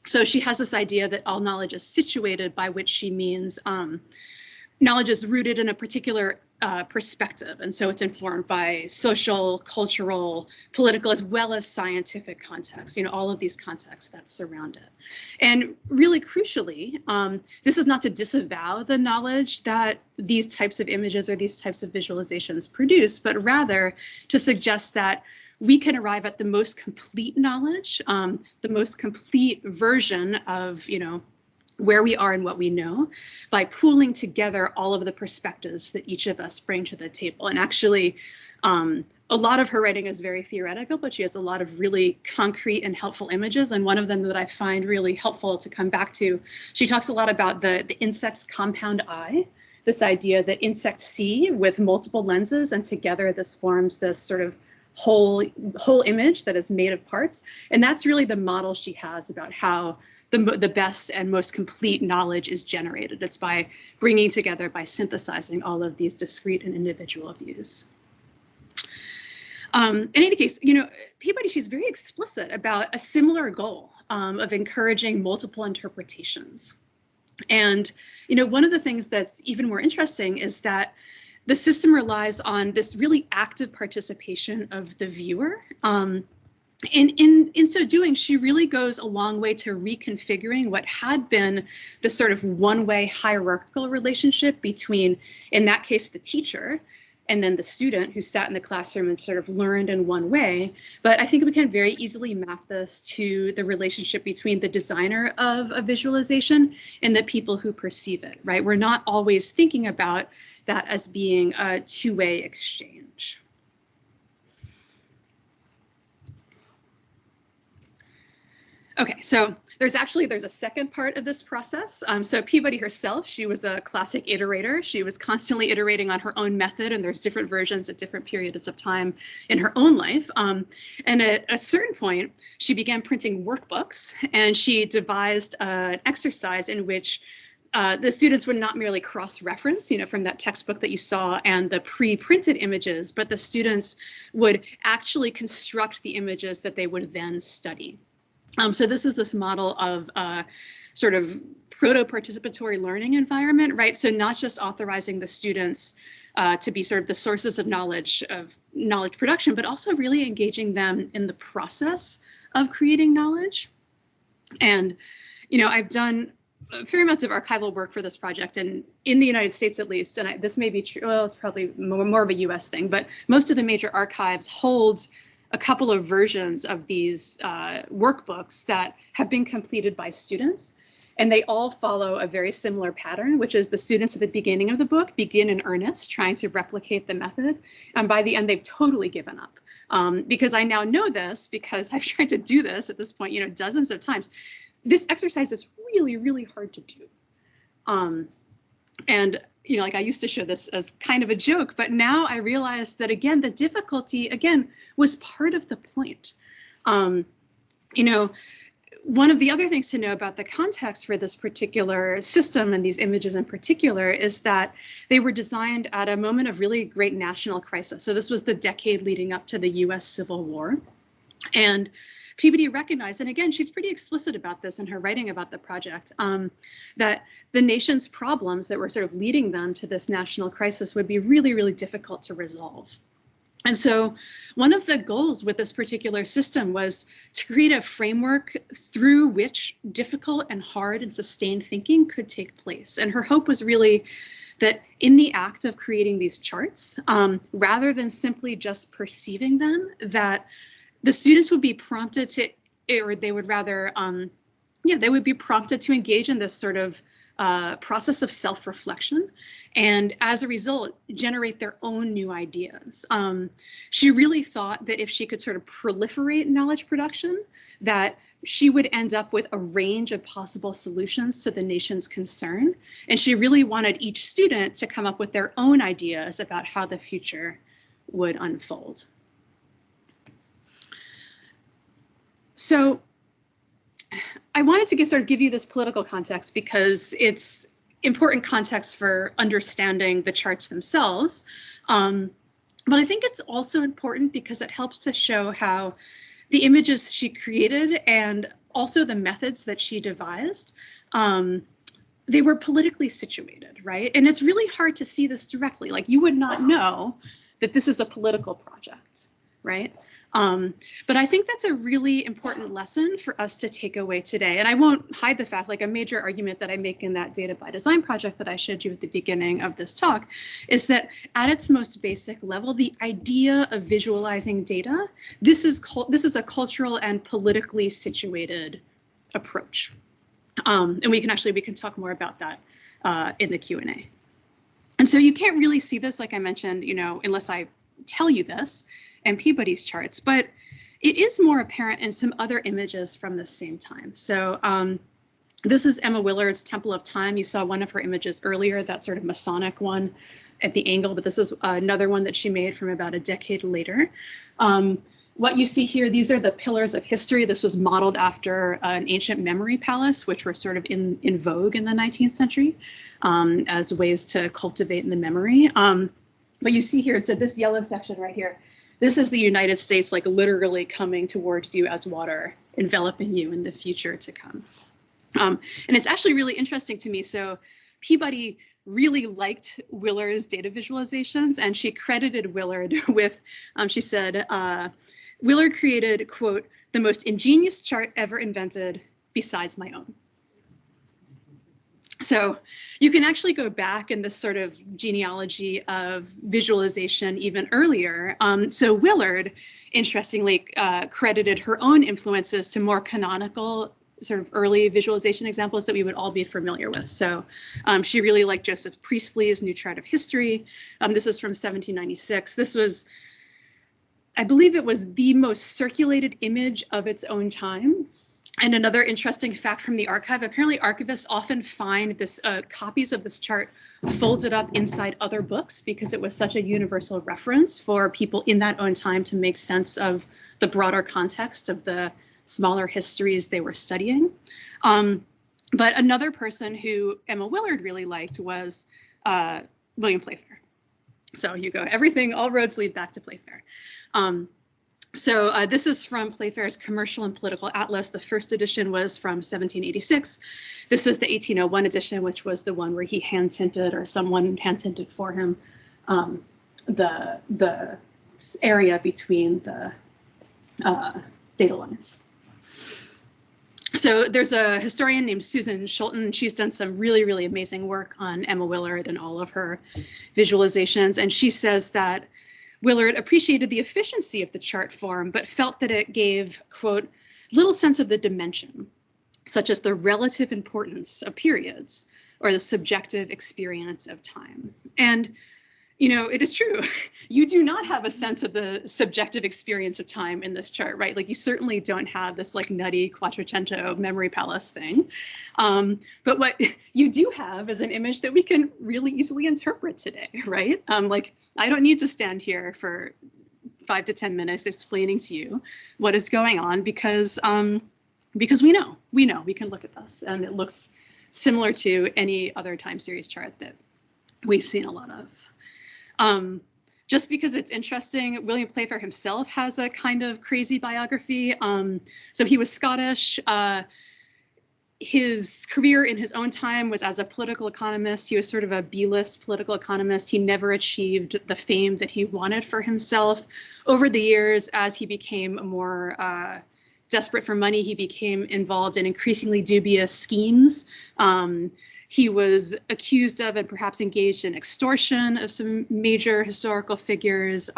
So she has this idea that all knowledge is situated, by which she means knowledge is rooted in a particular perspective. And so it's informed by social, cultural, political, as well as scientific context, all of these contexts that surround it. And really crucially, this is not to disavow the knowledge that these types of images or these types of visualizations produce, but rather to suggest that we can arrive at the most complete knowledge, the most complete version of, where we are and what we know by pooling together all of the perspectives that each of us bring to the table. And actually, a lot of her writing is very theoretical, but she has a lot of really concrete and helpful images. And one of them that I find really helpful to come back to, she talks a lot about the insect's compound eye, this idea that insects see with multiple lenses, and together this forms this sort of whole image that is made of parts. And that's really the model she has about how the best and most complete knowledge is generated. It's by bringing together, by synthesizing all of these discrete and individual views. In any case, Peabody, she's very explicit about a similar goal of encouraging multiple interpretations. And, one of the things that's even more interesting is that the system relies on this really active participation of the viewer. And in so doing, she really goes a long way to reconfiguring what had been the sort of one-way hierarchical relationship between, in that case, the teacher, and then the student who sat in the classroom and sort of learned in one way. But I think we can very easily map this to the relationship between the designer of a visualization and the people who perceive it, right? We're not always thinking about that as being a two-way exchange. Okay, so there's a second part of this process. So Peabody herself, she was a classic iterator. She was constantly iterating on her own method, and there's different versions at different periods of time in her own life. And at a certain point, she began printing workbooks, and she devised an exercise in which the students would not merely cross-reference, from that textbook that you saw and the pre-printed images, but the students would actually construct the images that they would then study. So this is this model of sort of proto-participatory learning environment, right? So not just authorizing the students to be sort of the sources of knowledge production, but also really engaging them in the process of creating knowledge. And, I've done a fair amounts of archival work for this project, and in the United States at least, and this may be true, well, it's probably more of a US thing, but most of the major archives hold a couple of versions of these workbooks that have been completed by students. And they all follow a very similar pattern, which is the students at the beginning of the book begin in earnest, trying to replicate the method. And by the end, they've totally given up. Because I now know this, because I've tried to do this at this point, dozens of times. This exercise is really, really hard to do. And like I used to show this as kind of a joke, but now I realize that, again, the difficulty, again, was part of the point. One of the other things to know about the context for this particular system and these images in particular is that they were designed at a moment of really great national crisis. So this was the decade leading up to the US Civil War. And Peabody recognized, and again, she's pretty explicit about this in her writing about the project, that the nation's problems that were sort of leading them to this national crisis would be really, really difficult to resolve. And so one of the goals with this particular system was to create a framework through which difficult and hard and sustained thinking could take place. And her hope was really that in the act of creating these charts, rather than simply just perceiving them, that the students would be prompted to, or they would rather, they would be prompted to engage in this sort of process of self-reflection, and as a result, generate their own new ideas. She really thought that if she could sort of proliferate knowledge production, that she would end up with a range of possible solutions to the nation's concern. And she really wanted each student to come up with their own ideas about how the future would unfold. So I wanted to give you this political context because it's important context for understanding the charts themselves. But I think it's also important because it helps to show how the images she created and also the methods that she devised, they were politically situated, right? And it's really hard to see this directly. Like, you would not know that this is a political project, right? But I think that's a really important lesson for us to take away today. And I won't hide the fact, like a major argument that I make in that data by design project that I showed you at the beginning of this talk, is that at its most basic level, the idea of visualizing data, this is a cultural and politically situated approach. And we can talk more about that in the Q&A. And so you can't really see this, like I mentioned, unless I tell you this, and Peabody's charts, but it is more apparent in some other images from the same time. So this is Emma Willard's Temple of Time. You saw one of her images earlier, that sort of Masonic one at the angle, but this is another one that she made from about a decade later. What you see here, these are the pillars of history. This was modeled after an ancient memory palace, which were sort of in vogue in the 19th century as ways to cultivate the memory. But you see here, so this yellow section right here, this is the United States, like literally coming towards you as water, enveloping you in the future to come. And it's actually really interesting to me. So Peabody really liked Willard's data visualizations, and she credited Willard with, she said, Willard created, quote, the most ingenious chart ever invented besides my own. So you can actually go back in this sort of genealogy of visualization even earlier. So Willard, interestingly, credited her own influences to more canonical sort of early visualization examples that we would all be familiar with. So she really liked Joseph Priestley's New Chart of History. This is from 1796. This was, I believe it was the most circulated image of its own time. And another interesting fact from the archive, apparently archivists often find this copies of this chart folded up inside other books because it was such a universal reference for people in that own time to make sense of the broader context of the smaller histories they were studying. But another person who Emma Willard really liked was William Playfair. So you go, everything, all roads lead back to Playfair. So this is from Playfair's Commercial and Political Atlas. The first edition was from 1786. This is the 1801 edition, which was the one where he hand-tinted, or someone hand-tinted for him, the area between the data lines. So there's a historian named Susan Schulten. She's done some really, really amazing work on Emma Willard and all of her visualizations. And she says that Willard appreciated the efficiency of the chart form, but felt that it gave, quote, little sense of the dimension, such as the relative importance of periods or the subjective experience of time. And, you know, it is true. You do not have a sense of the subjective experience of time in this chart, right? Like you certainly don't have this like nutty Quattrocento memory palace thing. But what you do have is an image that we can really easily interpret today, right? Like I don't need to stand here for 5 to 10 minutes explaining to you what is going on because we know we can look at this and it looks similar to any other time series chart that we've seen a lot of. Just because it's interesting, William Playfair himself has a kind of crazy biography. So he was Scottish. His career in his own time was as a political economist. He was sort of a B-list political economist. He never achieved the fame that he wanted for himself. Over the years, as he became more desperate for money, he became involved in increasingly dubious schemes. He was accused of and perhaps engaged in extortion of some major historical figures.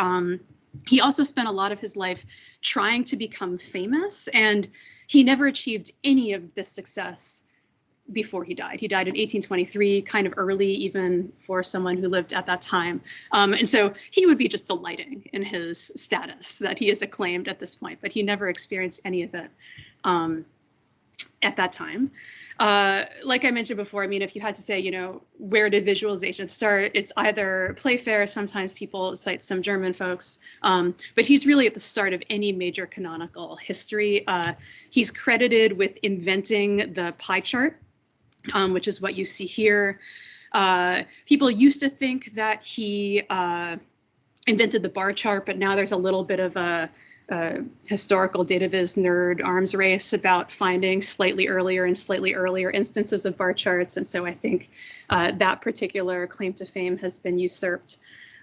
He also spent a lot of his life trying to become famous, and he never achieved any of this success before he died. He died in 1823, kind of early even for someone who lived at that time. And so he would be just delighting in his status that he is acclaimed at this point, but he never experienced any of it at that time. Like I mentioned before, I mean, if you had to say, you know, where did visualization start? It's either Playfair, sometimes people cite some German folks, but he's really at the start of any major canonical history. He's credited with inventing the pie chart, which is what you see here. People used to think that he invented the bar chart, but now there's a little bit of a historical data viz nerd arms race about finding slightly earlier instances of bar charts. And so I think that particular claim to fame has been usurped.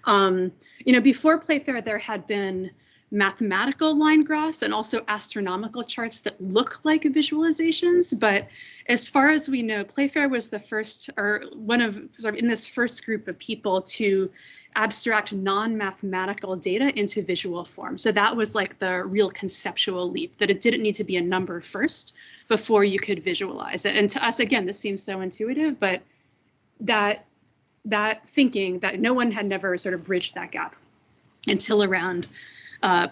You know, before Playfair, there had been mathematical line graphs and also astronomical charts that look like visualizations. But as far as we know, Playfair was the first, or one of, sort of in this first group of people to abstract non-mathematical data into visual form. So that was like the real conceptual leap, that it didn't need to be a number first before you could visualize it. And to us, again, this seems so intuitive, but that thinking that no one had never sort of bridged that gap until around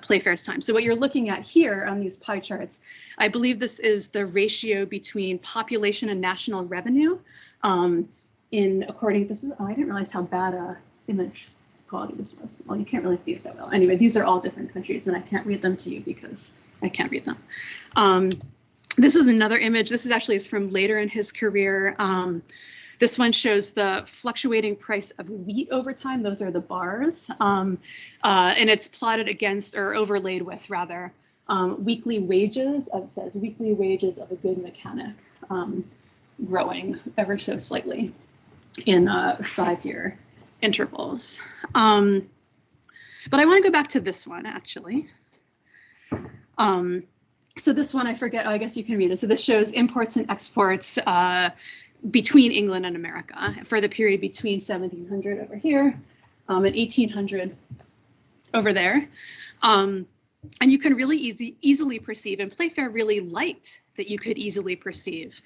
Playfair's time. So what you're looking at here on these pie charts, I believe this is the ratio between population and national revenue. According, this is, oh, I didn't realize how bad a image quality this was. Well, you can't really see it that well. Anyway, these are all different countries and I can't read them to you because I can't read them. This is another image. This is actually from later in his career. This one shows the fluctuating price of wheat over time. Those are the bars. And it's plotted against, or overlaid with rather, weekly wages. It says weekly wages of a good mechanic growing ever so slightly in 5-year intervals. But I want to go back to this one actually. So this one I forget, oh, I guess you can read it. So this shows imports and exports between England and America for the period between 1700 over here and 1800 over there. And you can really easily perceive, and Playfair really liked that you could easily perceive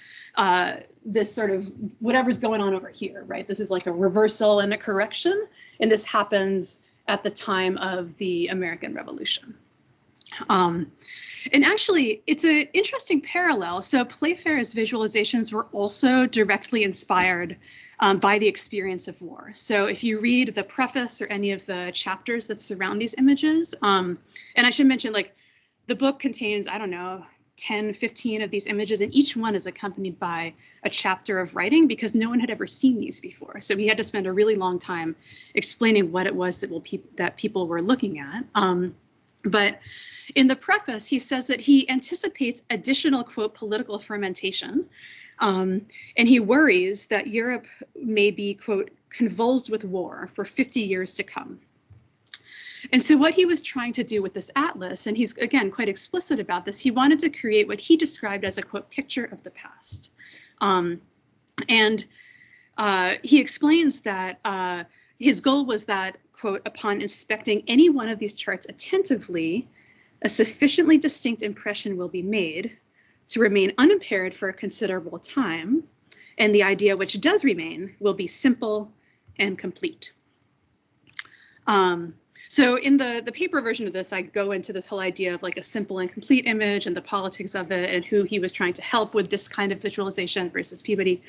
this sort of whatever's going on over here, right? This is like a reversal and a correction, and this happens at the time of the American Revolution. And actually, it's an interesting parallel. So Playfair's visualizations were also directly inspired by the experience of war. So if you read the preface or any of the chapters that surround these images, and I should mention, like, the book contains, I don't know, 10, 15 of these images, and each one is accompanied by a chapter of writing because no one had ever seen these before. So he had to spend a really long time explaining what it was that people were looking at. But in the preface, he says that he anticipates additional, quote, political fermentation. And he worries that Europe may be, quote, convulsed with war for 50 years to come. And so what he was trying to do with this atlas, and he's, again, quite explicit about this, he wanted to create what he described as a, quote, picture of the past. He explains that his goal was that, quote, upon inspecting any one of these charts attentively, a sufficiently distinct impression will be made to remain unimpaired for a considerable time, and the idea which does remain will be simple and complete. So in the paper version of this, I go into this whole idea of like a simple and complete image and the politics of it and who he was trying to help with this kind of visualization versus Peabody.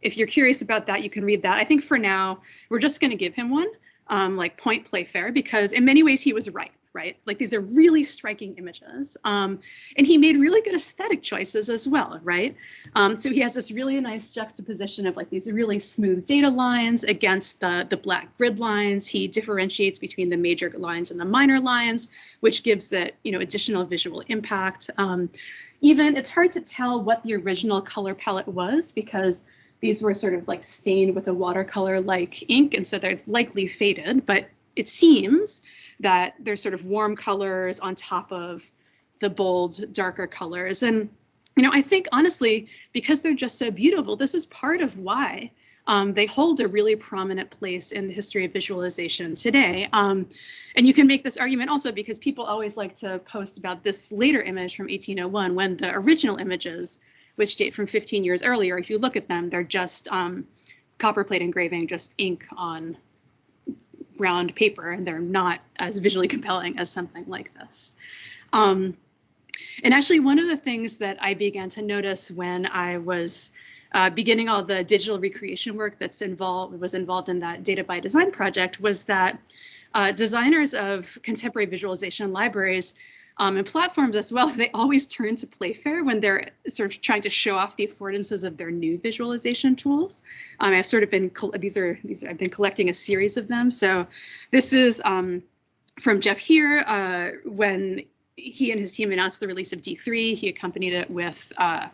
If you're curious about that, you can read that. I think for now, we're just going to give him one, like point Playfair, because in many ways he was right? Like these are really striking images. And he made really good aesthetic choices as well, right? So he has this really nice juxtaposition of like these really smooth data lines against the black grid lines. He differentiates between the major lines and the minor lines, which gives it, you know, additional visual impact. Even it's hard to tell what the original color palette was because these were sort of like stained with a watercolor-like ink, and so they're likely faded, but it seems that there's sort of warm colors on top of the bold, darker colors. And, you know, I think honestly, because they're just so beautiful, this is part of why they hold a really prominent place in the history of visualization today. And you can make this argument also because people always like to post about this later image from 1801 when the original images, which date from 15 years earlier, if you look at them, they're just copperplate engraving, just ink on round paper, and they're not as visually compelling as something like this. And actually, one of the things that I began to notice when I was beginning all the digital recreation work was involved in that Data by Design project was that designers of contemporary visualization libraries and platforms as well, they always turn to Playfair when they're sort of trying to show off the affordances of their new visualization tools. I've sort of been, I've been collecting a series of them. So this is from Jeff here, when he and his team announced the release of D3, he accompanied it with a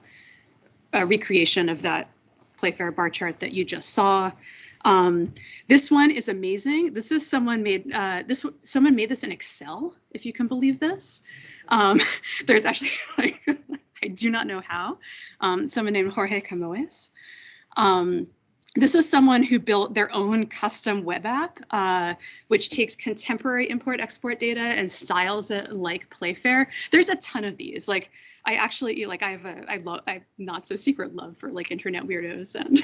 recreation of that Playfair bar chart that you just saw. This one is amazing. This is someone made this in Excel, if you can believe this. There's actually like, I do not know how. Someone named Jorge Camoes. This is someone who built their own custom web app, which takes contemporary import-export data and styles it like Playfair. There's a ton of these. Like, I actually, like, I have not so secret love for like internet weirdos and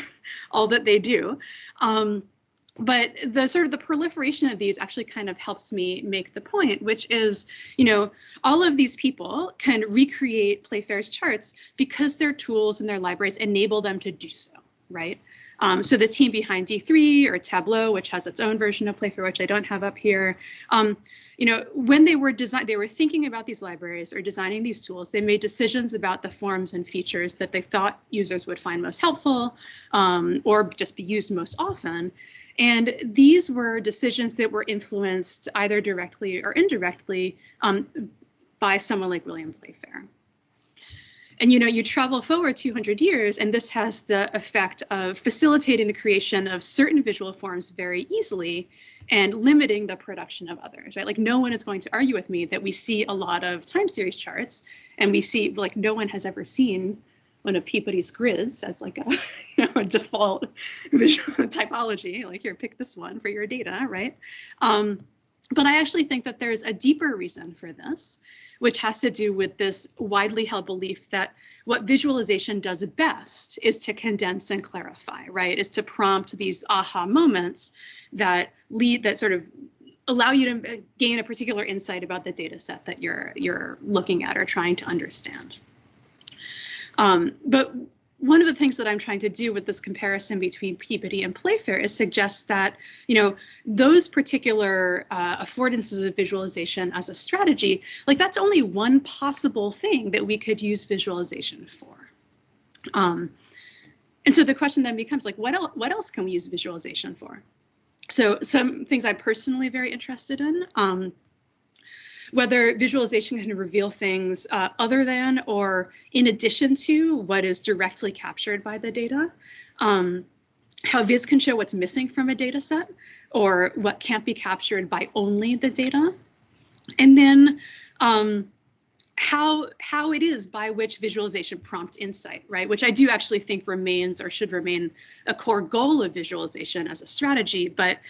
all that they do. But the sort of the proliferation of these actually kind of helps me make the point, which is, you know, all of these people can recreate Playfair's charts because their tools and their libraries enable them to do so, right? So the team behind D3 or Tableau, which has its own version of Playfair, which I don't have up here, you know, when they were thinking about these libraries or designing these tools, they made decisions about the forms and features that they thought users would find most helpful or just be used most often. And these were decisions that were influenced either directly or indirectly by someone like William Playfair. And, you know, you travel forward 200 years, and this has the effect of facilitating the creation of certain visual forms very easily and limiting the production of others, right? Like, no one is going to argue with me that we see a lot of time series charts, and we see, like, no one has ever seen one of Peabody's grids as like a, you know, a default visual typology, like here, pick this one for your data, right? But I actually think that there's a deeper reason for this, which has to do with this widely held belief that what visualization does best is to condense and clarify, right? Is to prompt these aha moments that sort of allow you to gain a particular insight about the data set that you're looking at or trying to understand. But one of the things that I'm trying to do with this comparison between Peabody and Playfair is suggest that, you know, those particular affordances of visualization as a strategy, like that's only one possible thing that we could use visualization for. And so the question then becomes like, what else can we use visualization for? So some things I'm personally very interested in, whether visualization can reveal things other than or in addition to what is directly captured by the data, how viz can show what's missing from a data set or what can't be captured by only the data, and then how it is by which visualization prompts insight, right? Which I do actually think remains or should remain a core goal of visualization as a strategy, but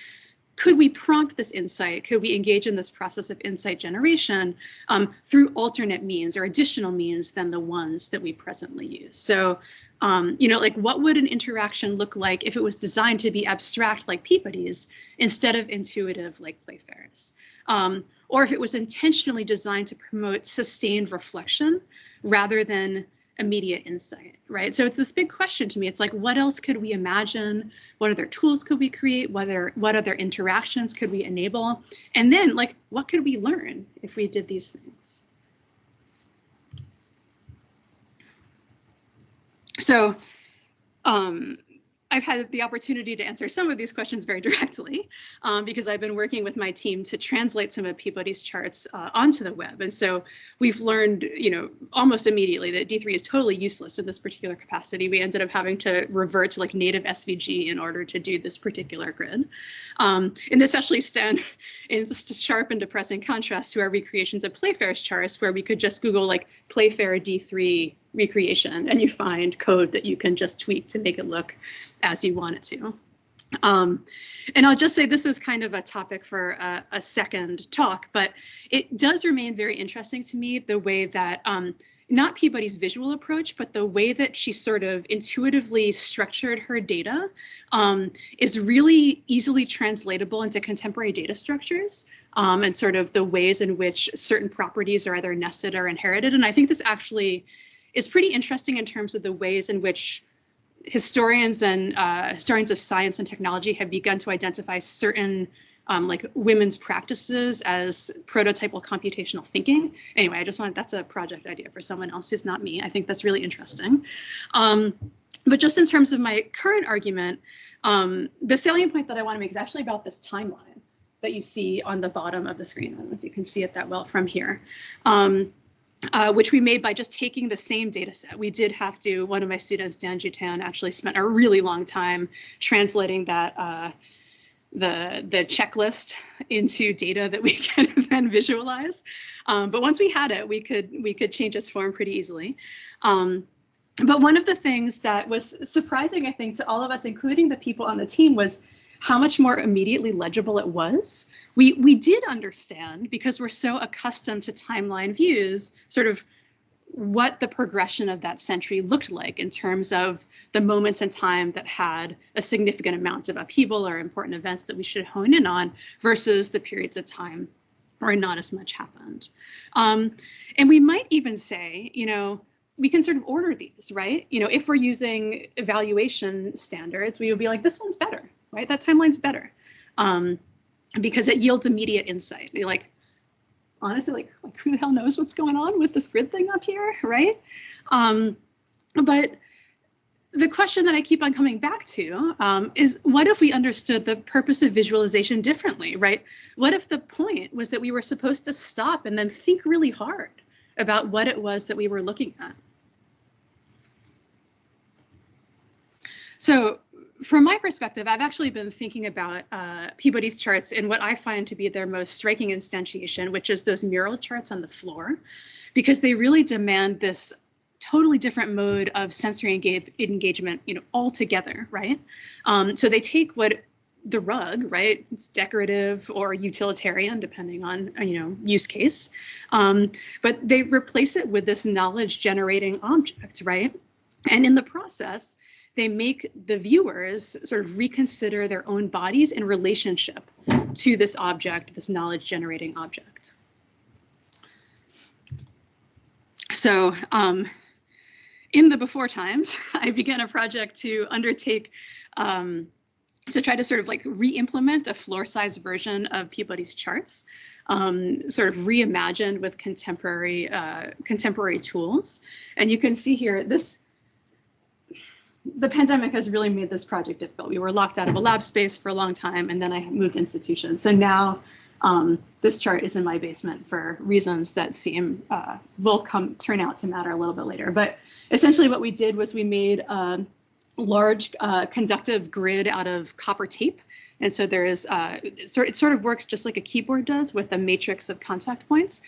could we prompt this insight? Could we engage in this process of insight generation through alternate means or additional means than the ones that we presently use? So, you know, like what would an interaction look like if it was designed to be abstract like Peabody's instead of intuitive like Playfair's? Or if it was intentionally designed to promote sustained reflection rather than immediate insight, right? So it's this big question to me. It's like, what else could we imagine? What other tools could we create? What other interactions could we enable? And then, like, what could we learn if we did these things? So I've had the opportunity to answer some of these questions very directly because I've been working with my team to translate some of Peabody's charts onto the web. And so we've learned, you know, almost immediately that D3 is totally useless in this particular capacity. We ended up having to revert to like native SVG in order to do this particular grid. And this actually stand in sharp and depressing contrast to our recreations of Playfair's charts, where we could just Google like Playfair D3 recreation and you find code that you can just tweak to make it look as you want it to. And I'll just say this is kind of a topic for a second talk, but it does remain very interesting to me the way that not Peabody's visual approach, but the way that she sort of intuitively structured her data is really easily translatable into contemporary data structures and sort of the ways in which certain properties are either nested or inherited. And I think this actually is pretty interesting in terms of the ways in which historians and historians of science and technology have begun to identify certain like women's practices as prototypal computational thinking. Anyway, I just wanted, that's a project idea for someone else who's not me. I think that's really interesting. But just in terms of my current argument, the salient point that I want to make is actually about this timeline that you see on the bottom of the screen. I don't know if you can see it that well from here. Which we made by just taking the same data set. We did have to, one of my students, Dan Jutan, actually spent a really long time translating that the checklist into data that we can then visualize. But once we had it, we could change its form pretty easily. But one of the things that was surprising, I think, to all of us, including the people on the team, was how much more immediately legible it was. We did understand, because we're so accustomed to timeline views, sort of what the progression of that century looked like in terms of the moments in time that had a significant amount of upheaval or important events that we should hone in on versus the periods of time where not as much happened. And we might even say, you know, we can sort of order these, right? You know, if we're using evaluation standards, we would be like, this one's better, right? That timeline's better because it yields immediate insight. You're like, honestly, like who the hell knows what's going on with this grid thing up here, right? But the question that I keep on coming back to is, what if we understood the purpose of visualization differently, right? What if the point was that we were supposed to stop and then think really hard about what it was that we were looking at? So from my perspective, I've actually been thinking about Peabody's charts in what I find to be their most striking instantiation, which is those mural charts on the floor, because they really demand this totally different mode of sensory engagement, altogether, right? So they take what the rug, right? It's decorative or utilitarian, depending on, use case. But they replace it with this knowledge generating object, right? And in the process, they make the viewers sort of reconsider their own bodies in relationship to this object, this knowledge generating object. So in the before times, I began a project to undertake to try to sort of like re-implement a floor-sized version of Peabody's charts, sort of reimagined with contemporary tools. And you can see here, the pandemic has really made this project difficult. We were locked out of a lab space for a long time, and then I moved institutions. So now this chart is in my basement for reasons that will turn out to matter a little bit later. But essentially what we did was we made a large conductive grid out of copper tape. And so there is, it sort of works just like a keyboard does with a matrix of contact points.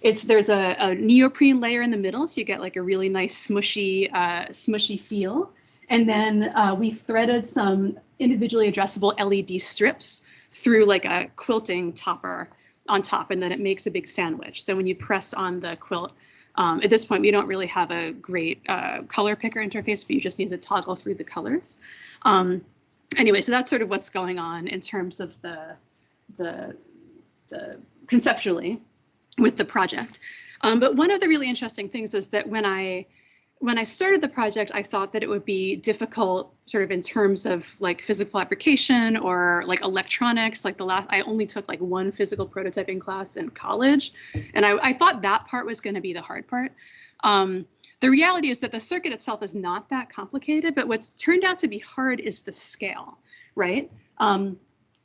There's a neoprene layer in the middle, so you get like a really nice smushy feel. And then we threaded some individually addressable LED strips through like a quilting topper on top, and then it makes a big sandwich. So when you press on the quilt, at this point, we don't really have a great color picker interface, but you just need to toggle through the colors. Anyway, so that's sort of what's going on in terms of the conceptually with the project. But one of the really interesting things is that when I started the project, I thought that it would be difficult sort of in terms of like physical application or like electronics. Like I only took like one physical prototyping class in college. And I thought that part was going to be the hard part. The reality is that the circuit itself is not that complicated, but what's turned out to be hard is the scale, right?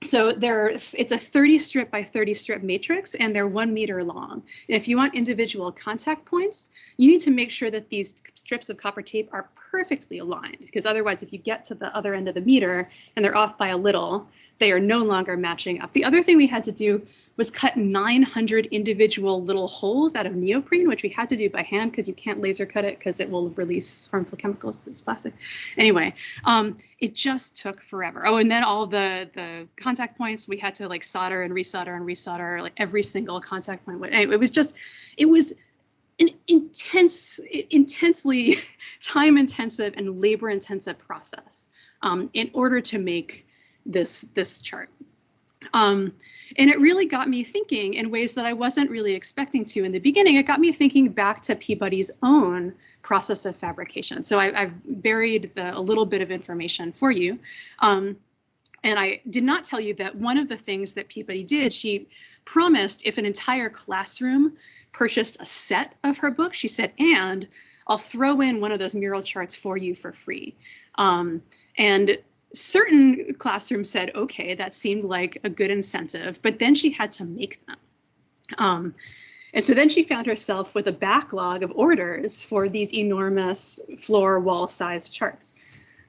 So it's a 30 strip by 30 strip matrix, and they're 1 meter long. And if you want individual contact points, you need to make sure that these strips of copper tape are perfectly aligned, because otherwise, if you get to the other end of the meter and they're off by a little, they are no longer matching up. The other thing we had to do was cut 900 individual little holes out of neoprene, which we had to do by hand because you can't laser cut it because it will release harmful chemicals because it's plastic. Anyway, it just took forever. Oh, and then all the contact points, we had to like solder and resolder like every single contact point. Anyway, it was an intensely time-intensive and labor-intensive process in order to make this chart. And it really got me thinking in ways that I wasn't really expecting to in the beginning. It got me thinking back to Peabody's own process of fabrication. So I've buried a little bit of information for you. And I did not tell you that one of the things that Peabody did, she promised if an entire classroom purchased a set of her book, she said, and I'll throw in one of those mural charts for you for free. And certain classrooms said, okay, that seemed like a good incentive, but then she had to make them. And so then she found herself with a backlog of orders for these enormous floor wall sized charts.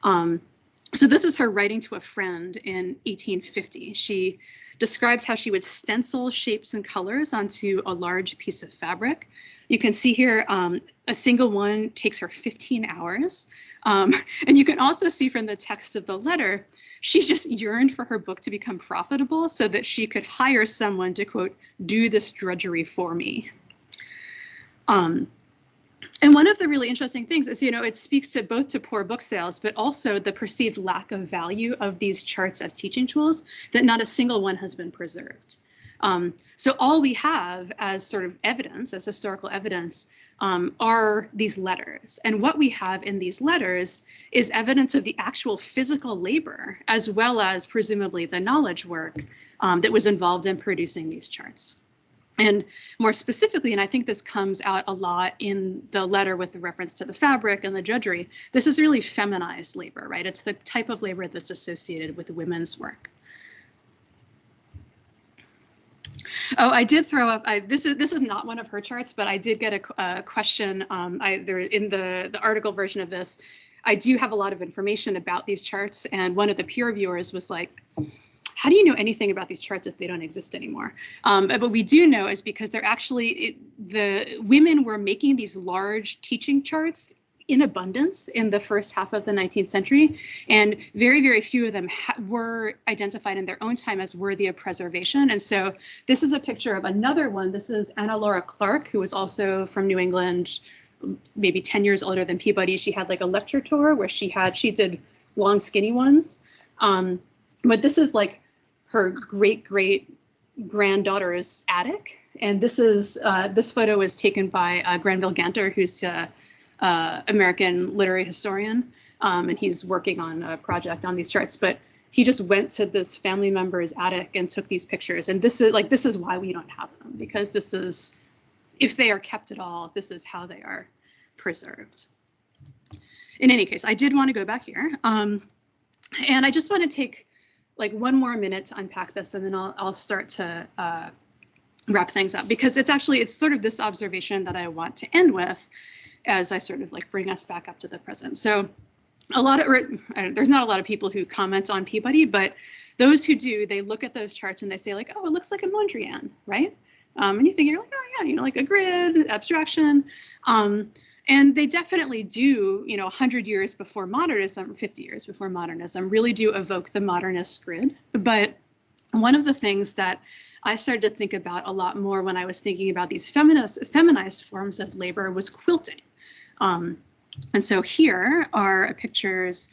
So this is her writing to a friend in 1850. She describes how she would stencil shapes and colors onto a large piece of fabric. You can see here, a single one takes her 15 hours. And you can also see from the text of the letter, she just yearned for her book to become profitable so that she could hire someone to, quote, do this drudgery for me. And one of the really interesting things is, it speaks to both to poor book sales, but also the perceived lack of value of these charts as teaching tools, that not a single one has been preserved. So all we have as sort of evidence, as historical evidence, are these letters. And what we have in these letters is evidence of the actual physical labor, as well as presumably the knowledge work that was involved in producing these charts. And more specifically, and I think this comes out a lot in the letter with the reference to the fabric and the drudgery, this is really feminized labor, right? It's the type of labor that's associated with women's work. Oh, I did throw up, this is not one of her charts, but I did get a question in the article version of this. I do have a lot of information about these charts, and one of the peer reviewers was like, how do you know anything about these charts if they don't exist anymore? But we do know is because they're actually, the women were making these large teaching charts in abundance in the first half of the 19th century, and very, very few of them were identified in their own time as worthy of preservation. And so this is a picture of another one. This is Anna Laura Clark, who was also from New England, maybe 10 years older than Peabody. She had like a lecture tour where she did long skinny ones. But this is like her great granddaughter's attic. And this is this photo was taken by Granville Ganter, who's American literary historian, and he's working on a project on these charts. But he just went to this family member's attic and took these pictures. And this is why we don't have them, because this is, if they are kept at all, this is how they are preserved. In any case, I did want to go back here, and I just want to take like one more minute to unpack this, and then I'll start to wrap things up, because it's sort of this observation that I want to end with as I sort of like bring us back up to the present. So there's not a lot of people who comment on Peabody, but those who do, they look at those charts and they say like, oh, it looks like a Mondrian, right? And you think, you're like, oh yeah, like a grid, abstraction. And they definitely do, 100 years before modernism, 50 years before modernism, really do evoke the modernist grid. But one of the things that I started to think about a lot more when I was thinking about these feminized forms of labor was quilting. And so here are pictures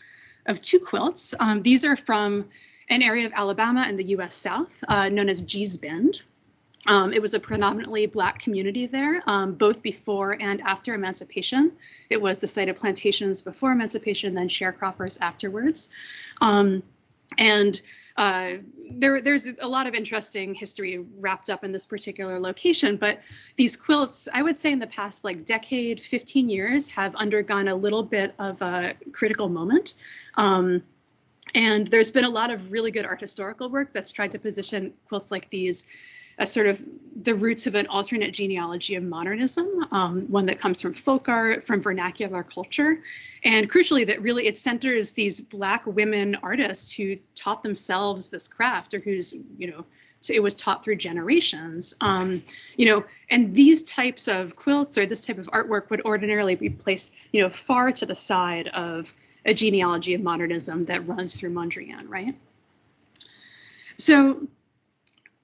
of two quilts. These are from an area of Alabama in the US South known as Gee's Bend. It was a predominantly Black community there, both before and after emancipation. It was the site of plantations before emancipation, then sharecroppers afterwards. There's a lot of interesting history wrapped up in this particular location, but these quilts, I would say in the past like decade, 15 years, have undergone a little bit of a critical moment. And there's been a lot of really good art historical work that's tried to position quilts like these as sort of the roots of an alternate genealogy of modernism, one that comes from folk art, from vernacular culture. And crucially, that really it centers these Black women artists who taught themselves this craft, or whose, so it was taught through generations. And these types of quilts or this type of artwork would ordinarily be placed, far to the side of a genealogy of modernism that runs through Mondrian, right? So,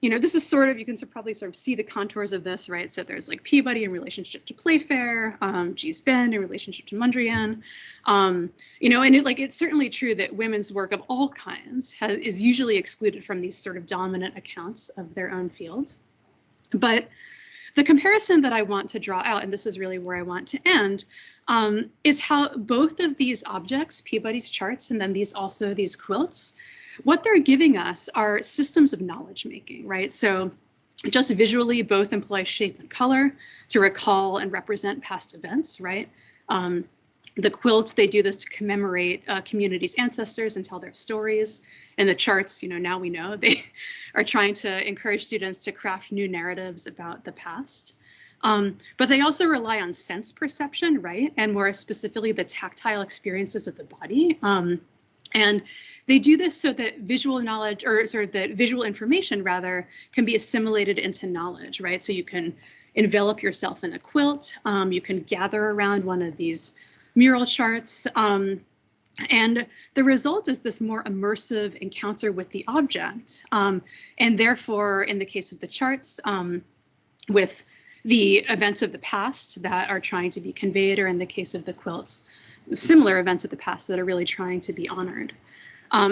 this is sort of, you can probably sort of see the contours of this, right? So there's like Peabody in relationship to Playfair, Gee's Bend in relationship to Mondrian, and it's certainly true that women's work of all kinds is usually excluded from these sort of dominant accounts of their own field. But the comparison that I want to draw out, and this is really where I want to end, is how both of these objects, Peabody's charts and then these quilts, what they're giving us are systems of knowledge making, right? So just visually, both employ shape and color to recall and represent past events, right? The quilts, they do this to commemorate communities' ancestors and tell their stories. And the charts, now we know, they are trying to encourage students to craft new narratives about the past. But they also rely on sense perception, right? And more specifically, the tactile experiences of the body. And they do this so that visual knowledge, or sort of that visual information rather, can be assimilated into knowledge, right? So you can envelop yourself in a quilt, you can gather around one of these mural charts, and the result is this more immersive encounter with the object. And therefore, in the case of the charts, with the events of the past that are trying to be conveyed, or in the case of the quilts, similar events of the past that are really trying to be honored.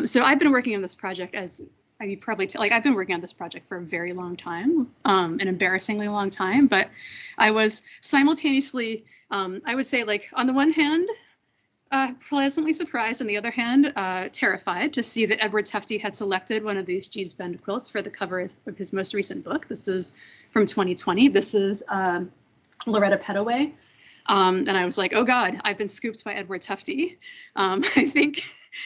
So I've been working on this project, as you probably I've been working on this project for a very long time, an embarrassingly long time, but I was simultaneously, I would say, like, on the one hand, pleasantly surprised, on the other hand, terrified to see that Edward Tufte had selected one of these Gee's Bend quilts for the cover of his most recent book. This is from 2020. This is Loretta Pettaway. And I was like, oh God, I've been scooped by Edward Tufte. I think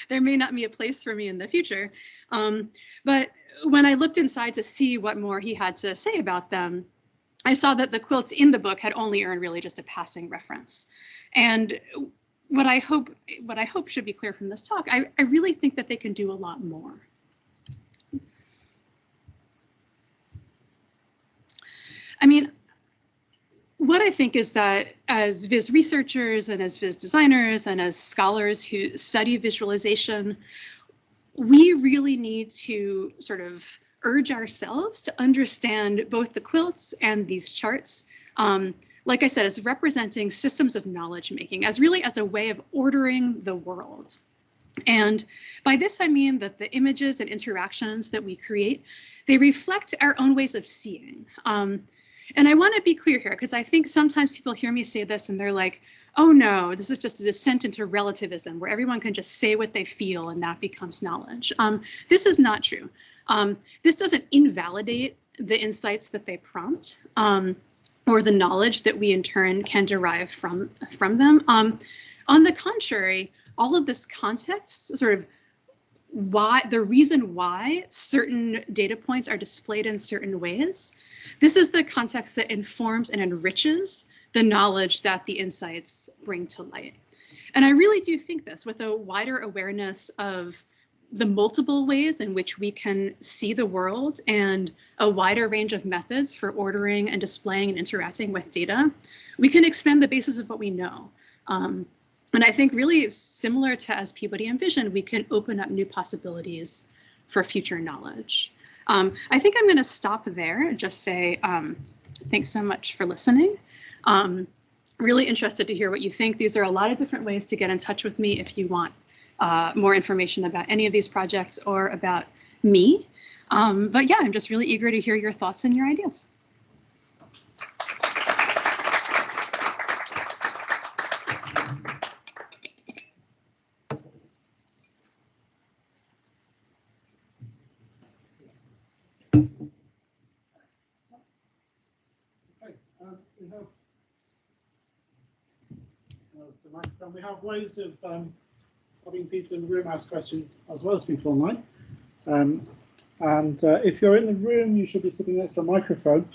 there may not be a place for me in the future. But when I looked inside to see what more he had to say about them, I saw that the quilts in the book had only earned really just a passing reference. And what I hope should be clear from this talk, I really think that they can do a lot more. I mean, what I think is that as Viz researchers and as Viz designers and as scholars who study visualization, we really need to sort of urge ourselves to understand both the quilts and these charts, like I said, as representing systems of knowledge making, as really as a way of ordering the world. And by this, I mean that the images and interactions that we create, they reflect our own ways of seeing. And I want to be clear here, because I think sometimes people hear me say this and they're like, oh no, this is just a descent into relativism where everyone can just say what they feel and that becomes knowledge. This is not true. This doesn't invalidate the insights that they prompt or the knowledge that we in turn can derive from them. On the contrary, all of this context, sort of the reason why certain data points are displayed in certain ways, this is the context that informs and enriches the knowledge that the insights bring to light. And I really do think this, with a wider awareness of the multiple ways in which we can see the world and a wider range of methods for ordering and displaying and interacting with data, we can expand the basis of what we know. And I think really similar to as Peabody envisioned, we can open up new possibilities for future knowledge. I think I'm going to stop there and just say thanks so much for listening. Really interested to hear what you think. These are a lot of different ways to get in touch with me if you want more information about any of these projects or about me. But yeah, I'm just really eager to hear your thoughts and your ideas. We have ways of having people in the room ask questions as well as people online. If you're in the room, you should be sitting next to a microphone.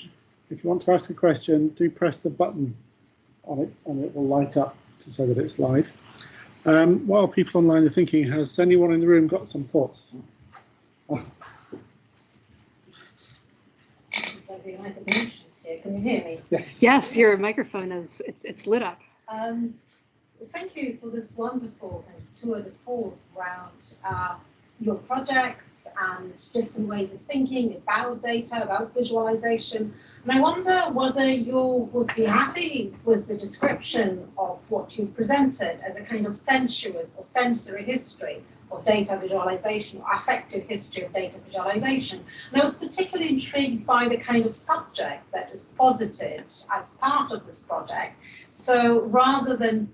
If you want to ask a question, do press the button on it and it will light up to say that it's live. While people online are thinking, has anyone in the room got some thoughts? Can you hear me? Yes. Yes, your microphone is it's lit up. Thank you for this wonderful tour de force around your projects and different ways of thinking about data, about visualization. And I wonder whether you would be happy with the description of what you presented as a kind of sensuous or sensory history of data visualization, or affective history of data visualization. And I was particularly intrigued by the kind of subject that is posited as part of this project. So rather than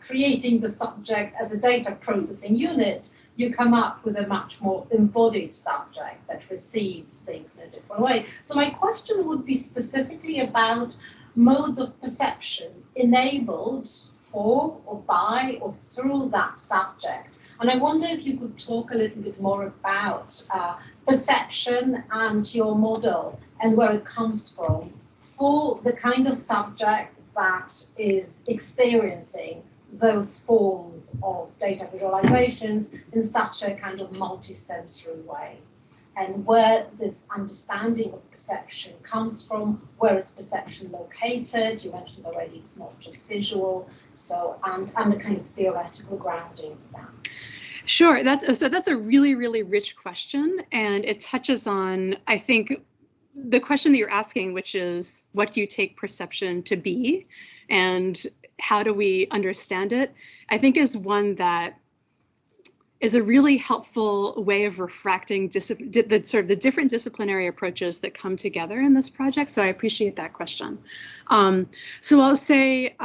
creating the subject as a data processing unit, you come up with a much more embodied subject that receives things in a different way. So my question would be specifically about modes of perception enabled for or by or through that subject. And I wonder if you could talk a little bit more about perception and your model and where it comes from for the kind of subject that is experiencing those forms of data visualizations in such a kind of multisensory way, and where this understanding of perception comes from, where is perception located? You mentioned already it's not just visual, so and the kind of theoretical grounding for that. Sure, that's a really, really rich question, and it touches on, I think, the question that you're asking, which is, what do you take perception to be, and how do we understand it? I think is one that is a really helpful way of refracting the different disciplinary approaches that come together in this project. So I appreciate that question. So I'll say,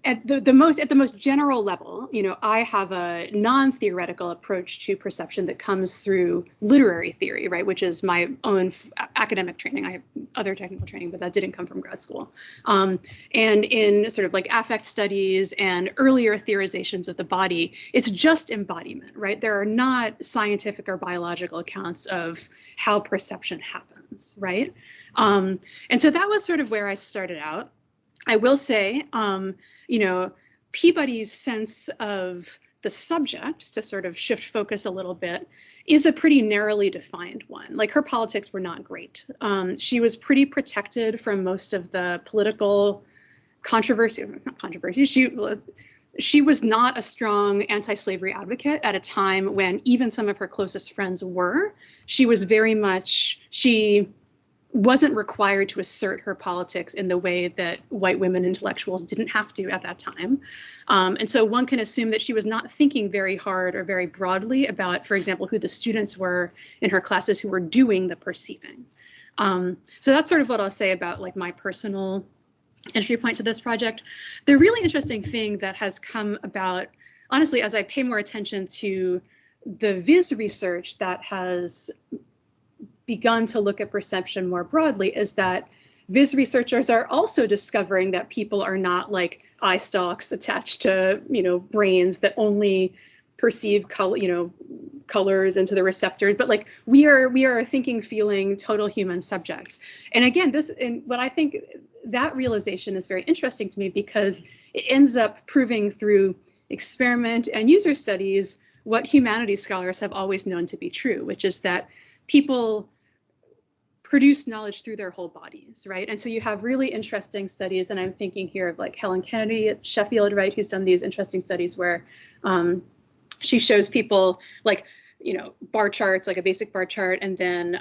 at the most general level, I have a non-theoretical approach to perception that comes through literary theory, right, which is my own academic training. I have other technical training, but that didn't come from grad school. And in sort of like affect studies and earlier theorizations of the body, it's just embodiment, right? There are not scientific or biological accounts of how perception happens, right? And so that was sort of where I started out. I will say, Peabody's sense of the subject, to sort of shift focus a little bit, is a pretty narrowly defined one. Like, her politics were not great. She was pretty protected from most of the political controversy, not controversy, she was not a strong anti-slavery advocate at a time when even some of her closest friends were. She was very much, she wasn't required to assert her politics in the way that white women intellectuals didn't have to at that time. And so one can assume that she was not thinking very hard or very broadly about, for example, who the students were in her classes who were doing the perceiving. So that's sort of what I'll say about like my personal entry point to this project. The really interesting thing that has come about, honestly, as I pay more attention to the Viz research that has begun to look at perception more broadly, is that Viz researchers are also discovering that people are not like eye stalks attached to, brains that only perceive color, colors into the receptors, but like we are thinking, feeling, total human subjects. And again, what I think that realization is very interesting to me, because it ends up proving through experiment and user studies what humanities scholars have always known to be true, which is that people produce knowledge through their whole bodies, right? And so you have really interesting studies, and I'm thinking here of like Helen Kennedy at Sheffield, right, who's done these interesting studies where she shows people like, bar charts, like a basic bar chart, and then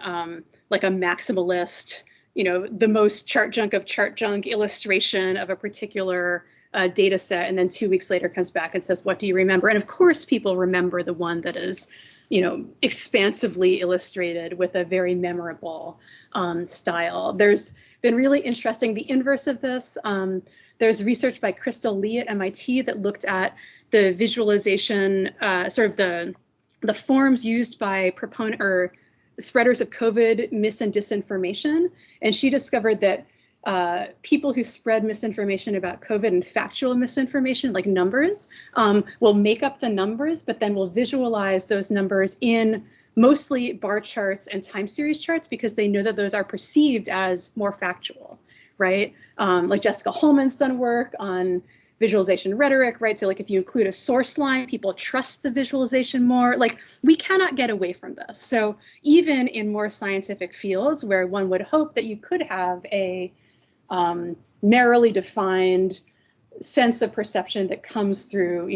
like a maximalist, the most chart junk of chart junk illustration of a particular data set, and then 2 weeks later comes back and says, what do you remember? And of course, people remember the one that is, expansively illustrated with a very memorable style. There's been really interesting, the inverse of this. There's research by Crystal Lee at MIT that looked at the visualization, sort of the forms used by proponent or spreaders of COVID mis and disinformation. And she discovered that people who spread misinformation about COVID and factual misinformation, like numbers, will make up the numbers, but then will visualize those numbers in mostly bar charts and time series charts, because they know that those are perceived as more factual, right? Like Jessica Holman's done work on visualization rhetoric, right? So like if you include a source line, people trust the visualization more. Like, we cannot get away from this. So even in more scientific fields where one would hope that you could have a narrowly defined sense of perception that comes through,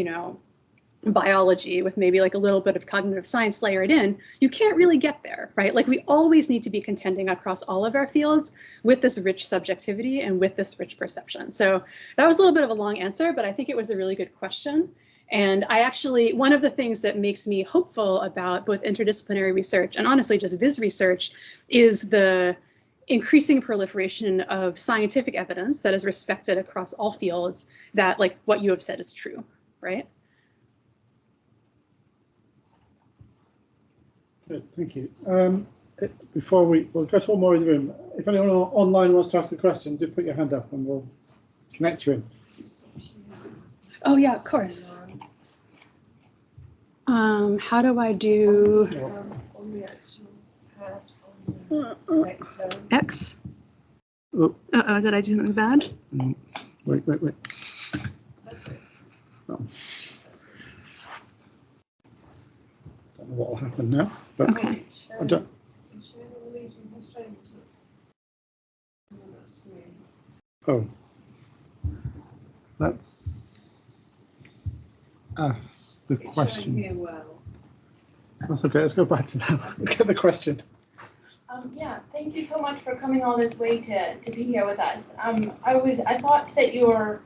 biology with maybe like a little bit of cognitive science layered in, you can't really get there, right? Like, we always need to be contending across all of our fields with this rich subjectivity and with this rich perception. So that was a little bit of a long answer, but I think it was a really good question. And I actually, one of the things that makes me hopeful about both interdisciplinary research and honestly just Viz research is the increasing proliferation of scientific evidence that is respected across all fields, that like what you have said is true, right? Good, thank you. Before we'll go to one more in the room. If anyone online wants to ask a question, do put your hand up and we'll connect you in. Oh yeah, of course. How do I do on the actual pad on the X? Oh. Did I do something bad? Wait. That's it. Oh. Don't know what will happen now, but Okay. I don't. Oh, let's ask the question. Here well. That's okay. Let's go back to that. Look at the question. Yeah, thank you so much for coming all this way to be here with us. I thought that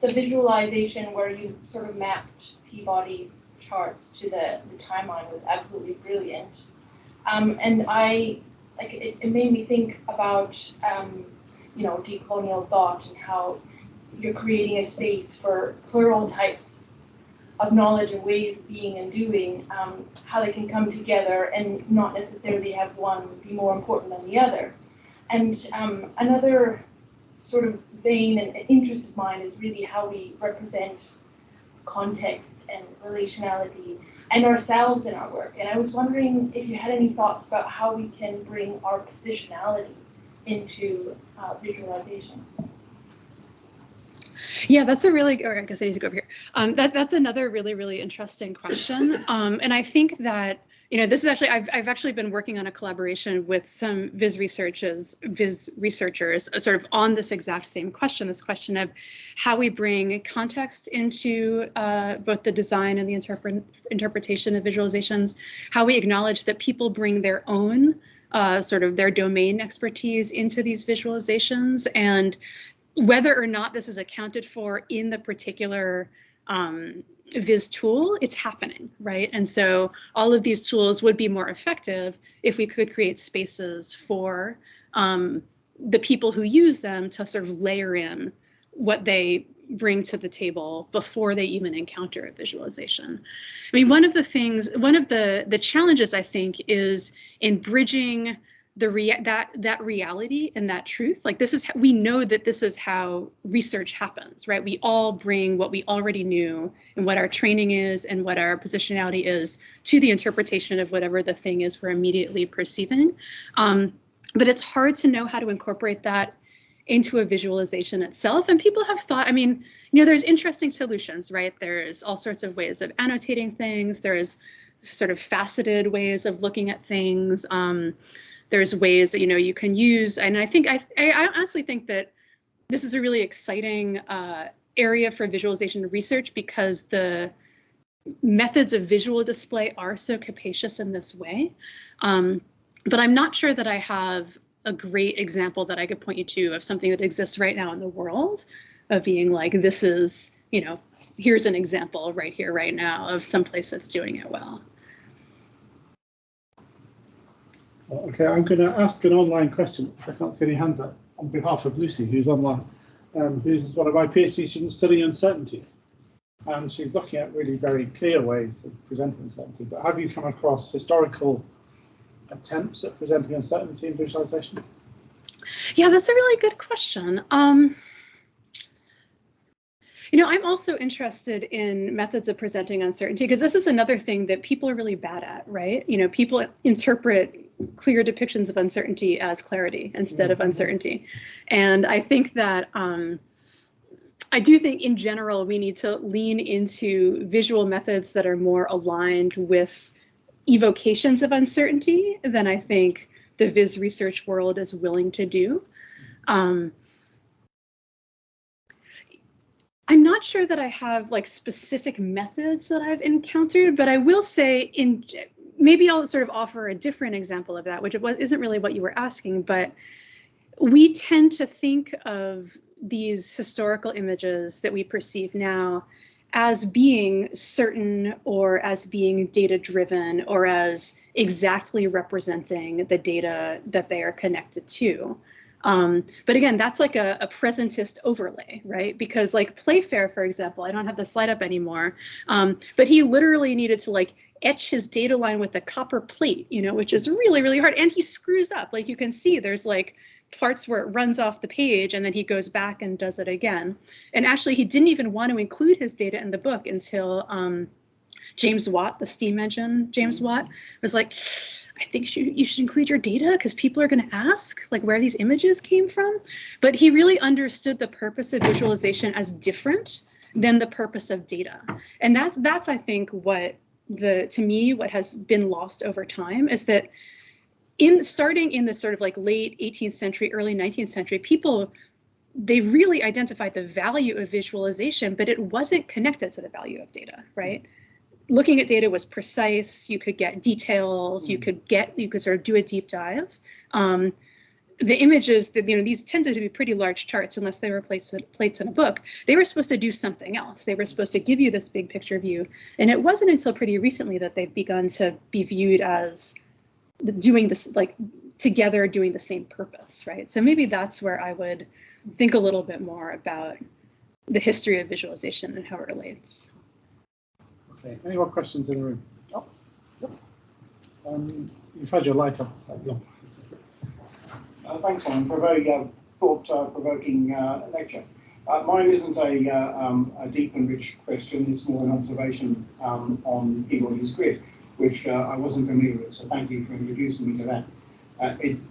the visualization where you sort of mapped Peabody's charts to the timeline was absolutely brilliant. And it made me think about decolonial thought and how you're creating a space for plural types of knowledge and ways of being and doing, how they can come together and not necessarily have one be more important than the other. And another sort of vein and interest of mine is really how we represent context and relationality and ourselves in our work. And I was wondering if you had any thoughts about how we can bring our positionality into visualization. Yeah, that's a really, or I guess I need to go over here. That's another really, really interesting question. And I think that, this is actually, I've actually been working on a collaboration with some Viz researchers sort of on this exact same question, this question of how we bring context into both the design and the interpretation of visualizations, how we acknowledge that people bring their own sort of their domain expertise into these visualizations, and whether or not this is accounted for in the particular Viz tool, it's happening, right? And so all of these tools would be more effective if we could create spaces for the people who use them to sort of layer in what they bring to the table before they even encounter a visualization. I mean, one of the challenges, I think, is in bridging that reality and that truth. Like, we know that this is how research happens, right? We all bring what we already knew and what our training is and what our positionality is to the interpretation of whatever the thing is we're immediately perceiving. But it's hard to know how to incorporate that into a visualization itself. And people have thought, I mean, there's interesting solutions, right? There's all sorts of ways of annotating things. There's sort of faceted ways of looking at things. There's ways that, you can use. And I honestly think that this is a really exciting area for visualization research, because the methods of visual display are so capacious in this way. But I'm not sure that I have a great example that I could point you to of something that exists right now in the world of being like, this is, here's an example right here, right now of some place that's doing it well. Okay, I'm going to ask an online question. I can't see any hands up, on behalf of Lucy, who's online, who's one of my PhD students studying uncertainty. And she's looking at really very clear ways of presenting uncertainty. But have you come across historical attempts at presenting uncertainty in visualizations? Yeah, that's a really good question. I'm also interested in methods of presenting uncertainty, because this is another thing that people are really bad at, right? People interpret clear depictions of uncertainty as clarity instead of uncertainty. And I think that I do think in general, we need to lean into visual methods that are more aligned with evocations of uncertainty than I think the Viz research world is willing to do. I'm not sure that I have like specific methods that I've encountered, but I will say maybe I'll sort of offer a different example of that, which isn't really what you were asking, but we tend to think of these historical images that we perceive now as being certain, or as being data driven, or as exactly representing the data that they are connected to. But again, that's like a presentist overlay, right? Because like Playfair, for example, I don't have the slide up anymore, but he literally needed to like etch his data line with a copper plate, which is really, really hard. And he screws up. Like you can see there's like parts where it runs off the page and then he goes back and does it again. And actually, he didn't even want to include his data in the book until James Watt, the steam engine James Watt, was like, I think you should include your data because people are going to ask like where these images came from. But he really understood the purpose of visualization as different than the purpose of data. And that's I think what what has been lost over time is that starting in the sort of like late 18th century, early 19th century, they really identified the value of visualization, but it wasn't connected to the value of data, right? Looking at data was precise. You could get details. You could sort of do a deep dive. The images that these tended to be pretty large charts, unless they were plates in a book. They were supposed to do something else. They were supposed to give you this big picture view, and it wasn't until pretty recently that they've begun to be viewed as doing this like together, doing the same purpose, right? So maybe that's where I would think a little bit more about the history of visualization and how it relates. Okay, any more questions in the room? Oh, yep. You've had your light up. So, yeah. Thanks, Simon, for a very thought-provoking lecture. Mine isn't a deep and rich question, it's more an observation on Peabody's grid, which I wasn't familiar with, so thank you for introducing me to that.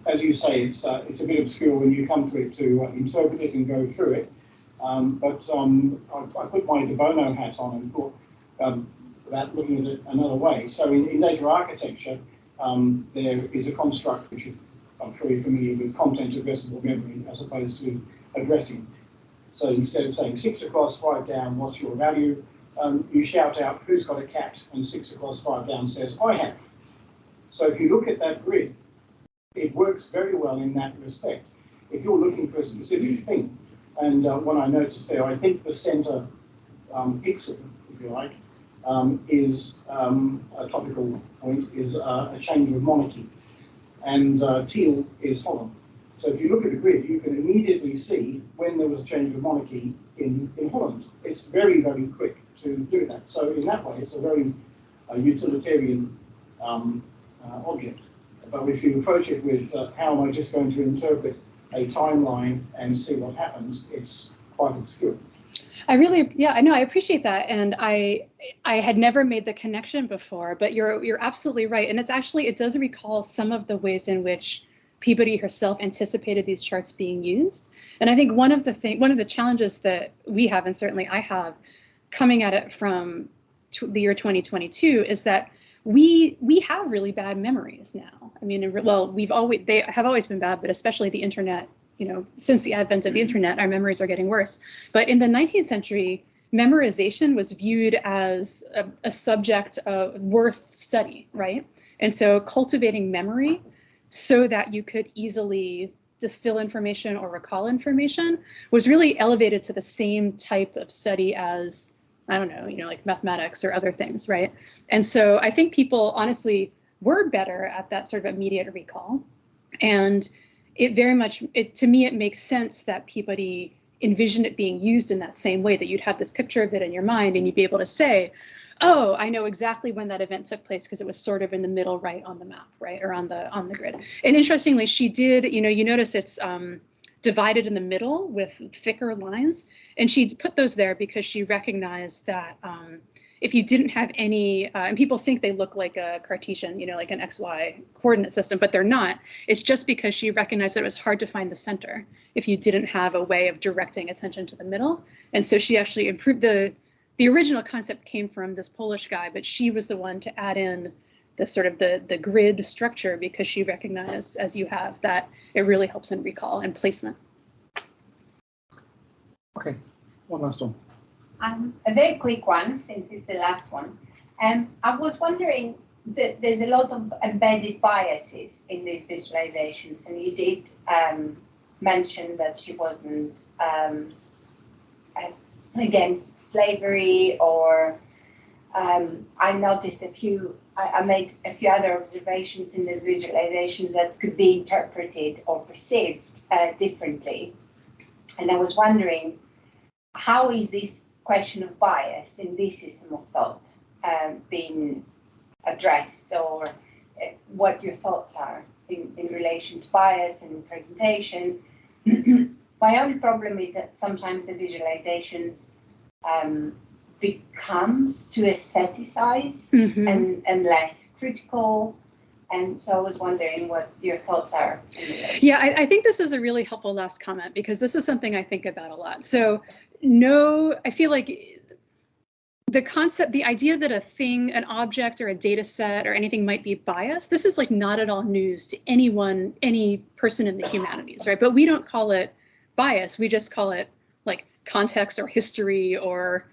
As you say, it's a bit obscure when you come to it to interpret it and go through it. I put my de Bono hat on and thought about looking at it another way. So in data architecture, there is a construct which I'm sure you're familiar with, content addressable memory, as opposed to addressing. So instead of saying 6 across, 5 down, what's your value? You shout out, who's got a cat? And 6 across, 5 down says, I have. So if you look at that grid, it works very well in that respect. If you're looking for a specific thing, and what I noticed there, I think the center pixel, if you like, is a topical point, is a change of monarchy. And teal is Holland. So if you look at the grid, you can immediately see when there was a change of monarchy in Holland. It's very, very quick to do that. So in that way, it's a very utilitarian object. But if you approach it with how am I just going to interpret a timeline and see what happens, it's quite obscure. I know, I appreciate that, and I had never made the connection before, but you're absolutely right, and it does recall some of the ways in which Peabody herself anticipated these charts being used, and I think one of the challenges that we have, and certainly I have, coming at it from the year 2022, is that we have really bad memories now. I mean, well, they have always been bad, but especially the internet. Since the advent of the internet, our memories are getting worse. But in the 19th century, memorization was viewed as a subject worth study, right? And so cultivating memory so that you could easily distill information or recall information was really elevated to the same type of study as, I don't know, like mathematics or other things, right? And so I think people honestly were better at that sort of immediate recall. And it very much, to me, it makes sense that Peabody envisioned it being used in that same way, that you'd have this picture of it in your mind and you'd be able to say, oh, I know exactly when that event took place because it was sort of in the middle right on the map, right, or on the grid. And interestingly, she did, you notice it's divided in the middle with thicker lines, and she put those there because she recognized that if you didn't have any, and people think they look like a Cartesian, like an XY coordinate system, but they're not. It's just because she recognized that it was hard to find the center if you didn't have a way of directing attention to the middle. And so she actually improved the original concept came from this Polish guy, but she was the one to add in the sort of the grid structure because she recognized, as you have, that it really helps in recall and placement. Okay, one last one. A very quick one, since it's the last one. I was wondering that there's a lot of embedded biases in these visualizations, and you did mention that she wasn't against slavery, or I noticed I made a few other observations in the visualizations that could be interpreted or perceived differently. And I was wondering, how is this question of bias in this system of thought being addressed, or what your thoughts are in relation to bias and presentation? My only problem is that sometimes the visualization becomes too aestheticized and less critical. And so I was wondering what your thoughts are. Yeah, I think this is a really helpful last comment, because this is something I think about a lot. So no, I feel like the concept, the idea that a thing, an object or a data set or anything might be biased, this is like not at all news to anyone, any person in the humanities, right? But we don't call it bias, we just call it like context or history or,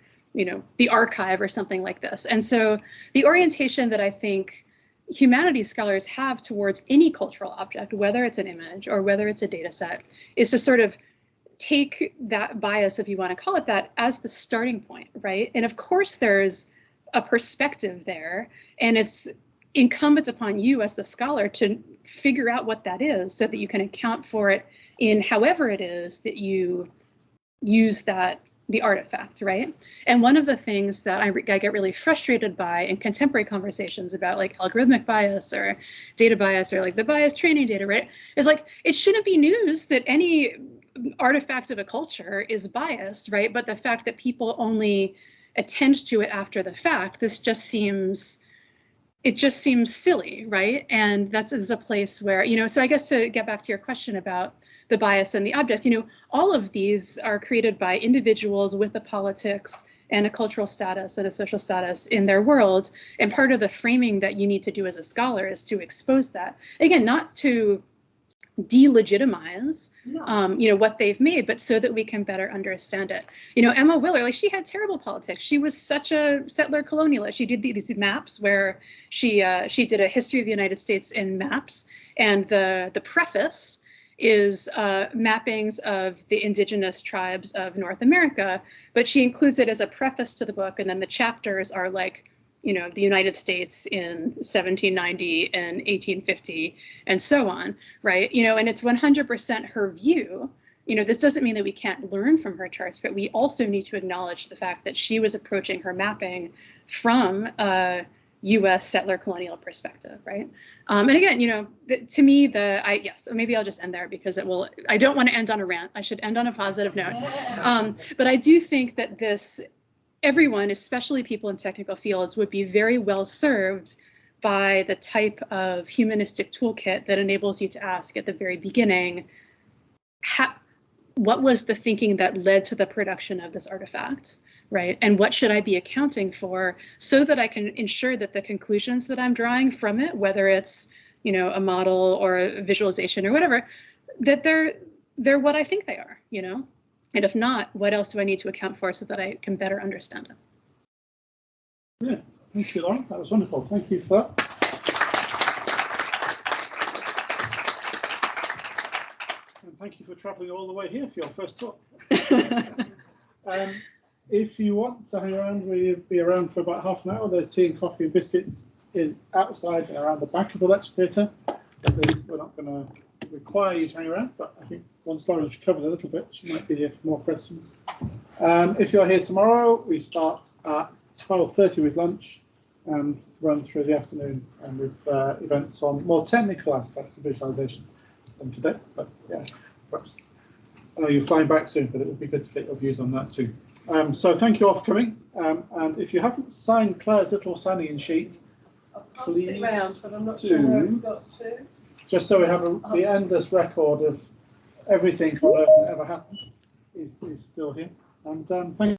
the archive or something like this. And so the orientation that I think humanities scholars have towards any cultural object, whether it's an image or whether it's a data set, is to sort of take that bias, if you want to call it that, as the starting point, right? And of course, there's a perspective there, and it's incumbent upon you as the scholar to figure out what that is so that you can account for it in however it is that you use the artifact, right? And one of the things that I get really frustrated by in contemporary conversations about like algorithmic bias or data bias or like the bias training data, right, is like, it shouldn't be news that any artifact of a culture is biased, right? But the fact that people only attend to it after the fact, it just seems silly, right? And that's is a place where, so I guess to get back to your question about the bias and the object. You know, all of these are created by individuals with a politics and a cultural status and a social status in their world. And part of the framing that you need to do as a scholar is to expose that. Again, not to delegitimize you know, what they've made, but so that we can better understand it. You know, Emma Willer, like, she had terrible politics. She was such a settler colonialist. She did these maps where she did a history of the United States in maps, and the preface is mappings of the indigenous tribes of North America, but she includes it as a preface to the book, and then the chapters are like, you know, the United States in 1790 and 1850 and so on, right? You know, and it's 100% her view. You know, this doesn't mean that we can't learn from her charts, but we also need to acknowledge the fact that she was approaching her mapping from a US settler colonial perspective, right? And again, you know, to me, yes, maybe I'll just end there because I don't want to end on a rant. I should end on a positive note. But I do think that everyone, especially people in technical fields, would be very well served by the type of humanistic toolkit that enables you to ask at the very beginning, what was the thinking that led to the production of this artifact, right? And what should I be accounting for so that I can ensure that the conclusions that I'm drawing from it, whether it's, you know, a model or a visualization or whatever, that they're what I think they are, you know? And if not, what else do I need to account for so that I can better understand it? Yeah, thank you, Lauren. That was wonderful. Thank you for that. And thank you for travelling all the way here for your first talk. If you want to hang around, we'll be around for about half an hour. There's tea and coffee and biscuits outside around the back of the lecture theatre. We're not going to require you to hang around, but I think once Lauren's covered a little bit, she might be here for more questions. If you're here tomorrow, we start at 12:30 with lunch and run through the afternoon and with events on more technical aspects of visualization than today. But yeah, perhaps I know you're flying back soon, but it would be good to get your views on that too. So thank you all for coming. And if you haven't signed Claire's little signing sheet, please around, but I'm not sure where it's got to. Just so we have the endless record of everything on Earth that ever happened is still here. And thank you.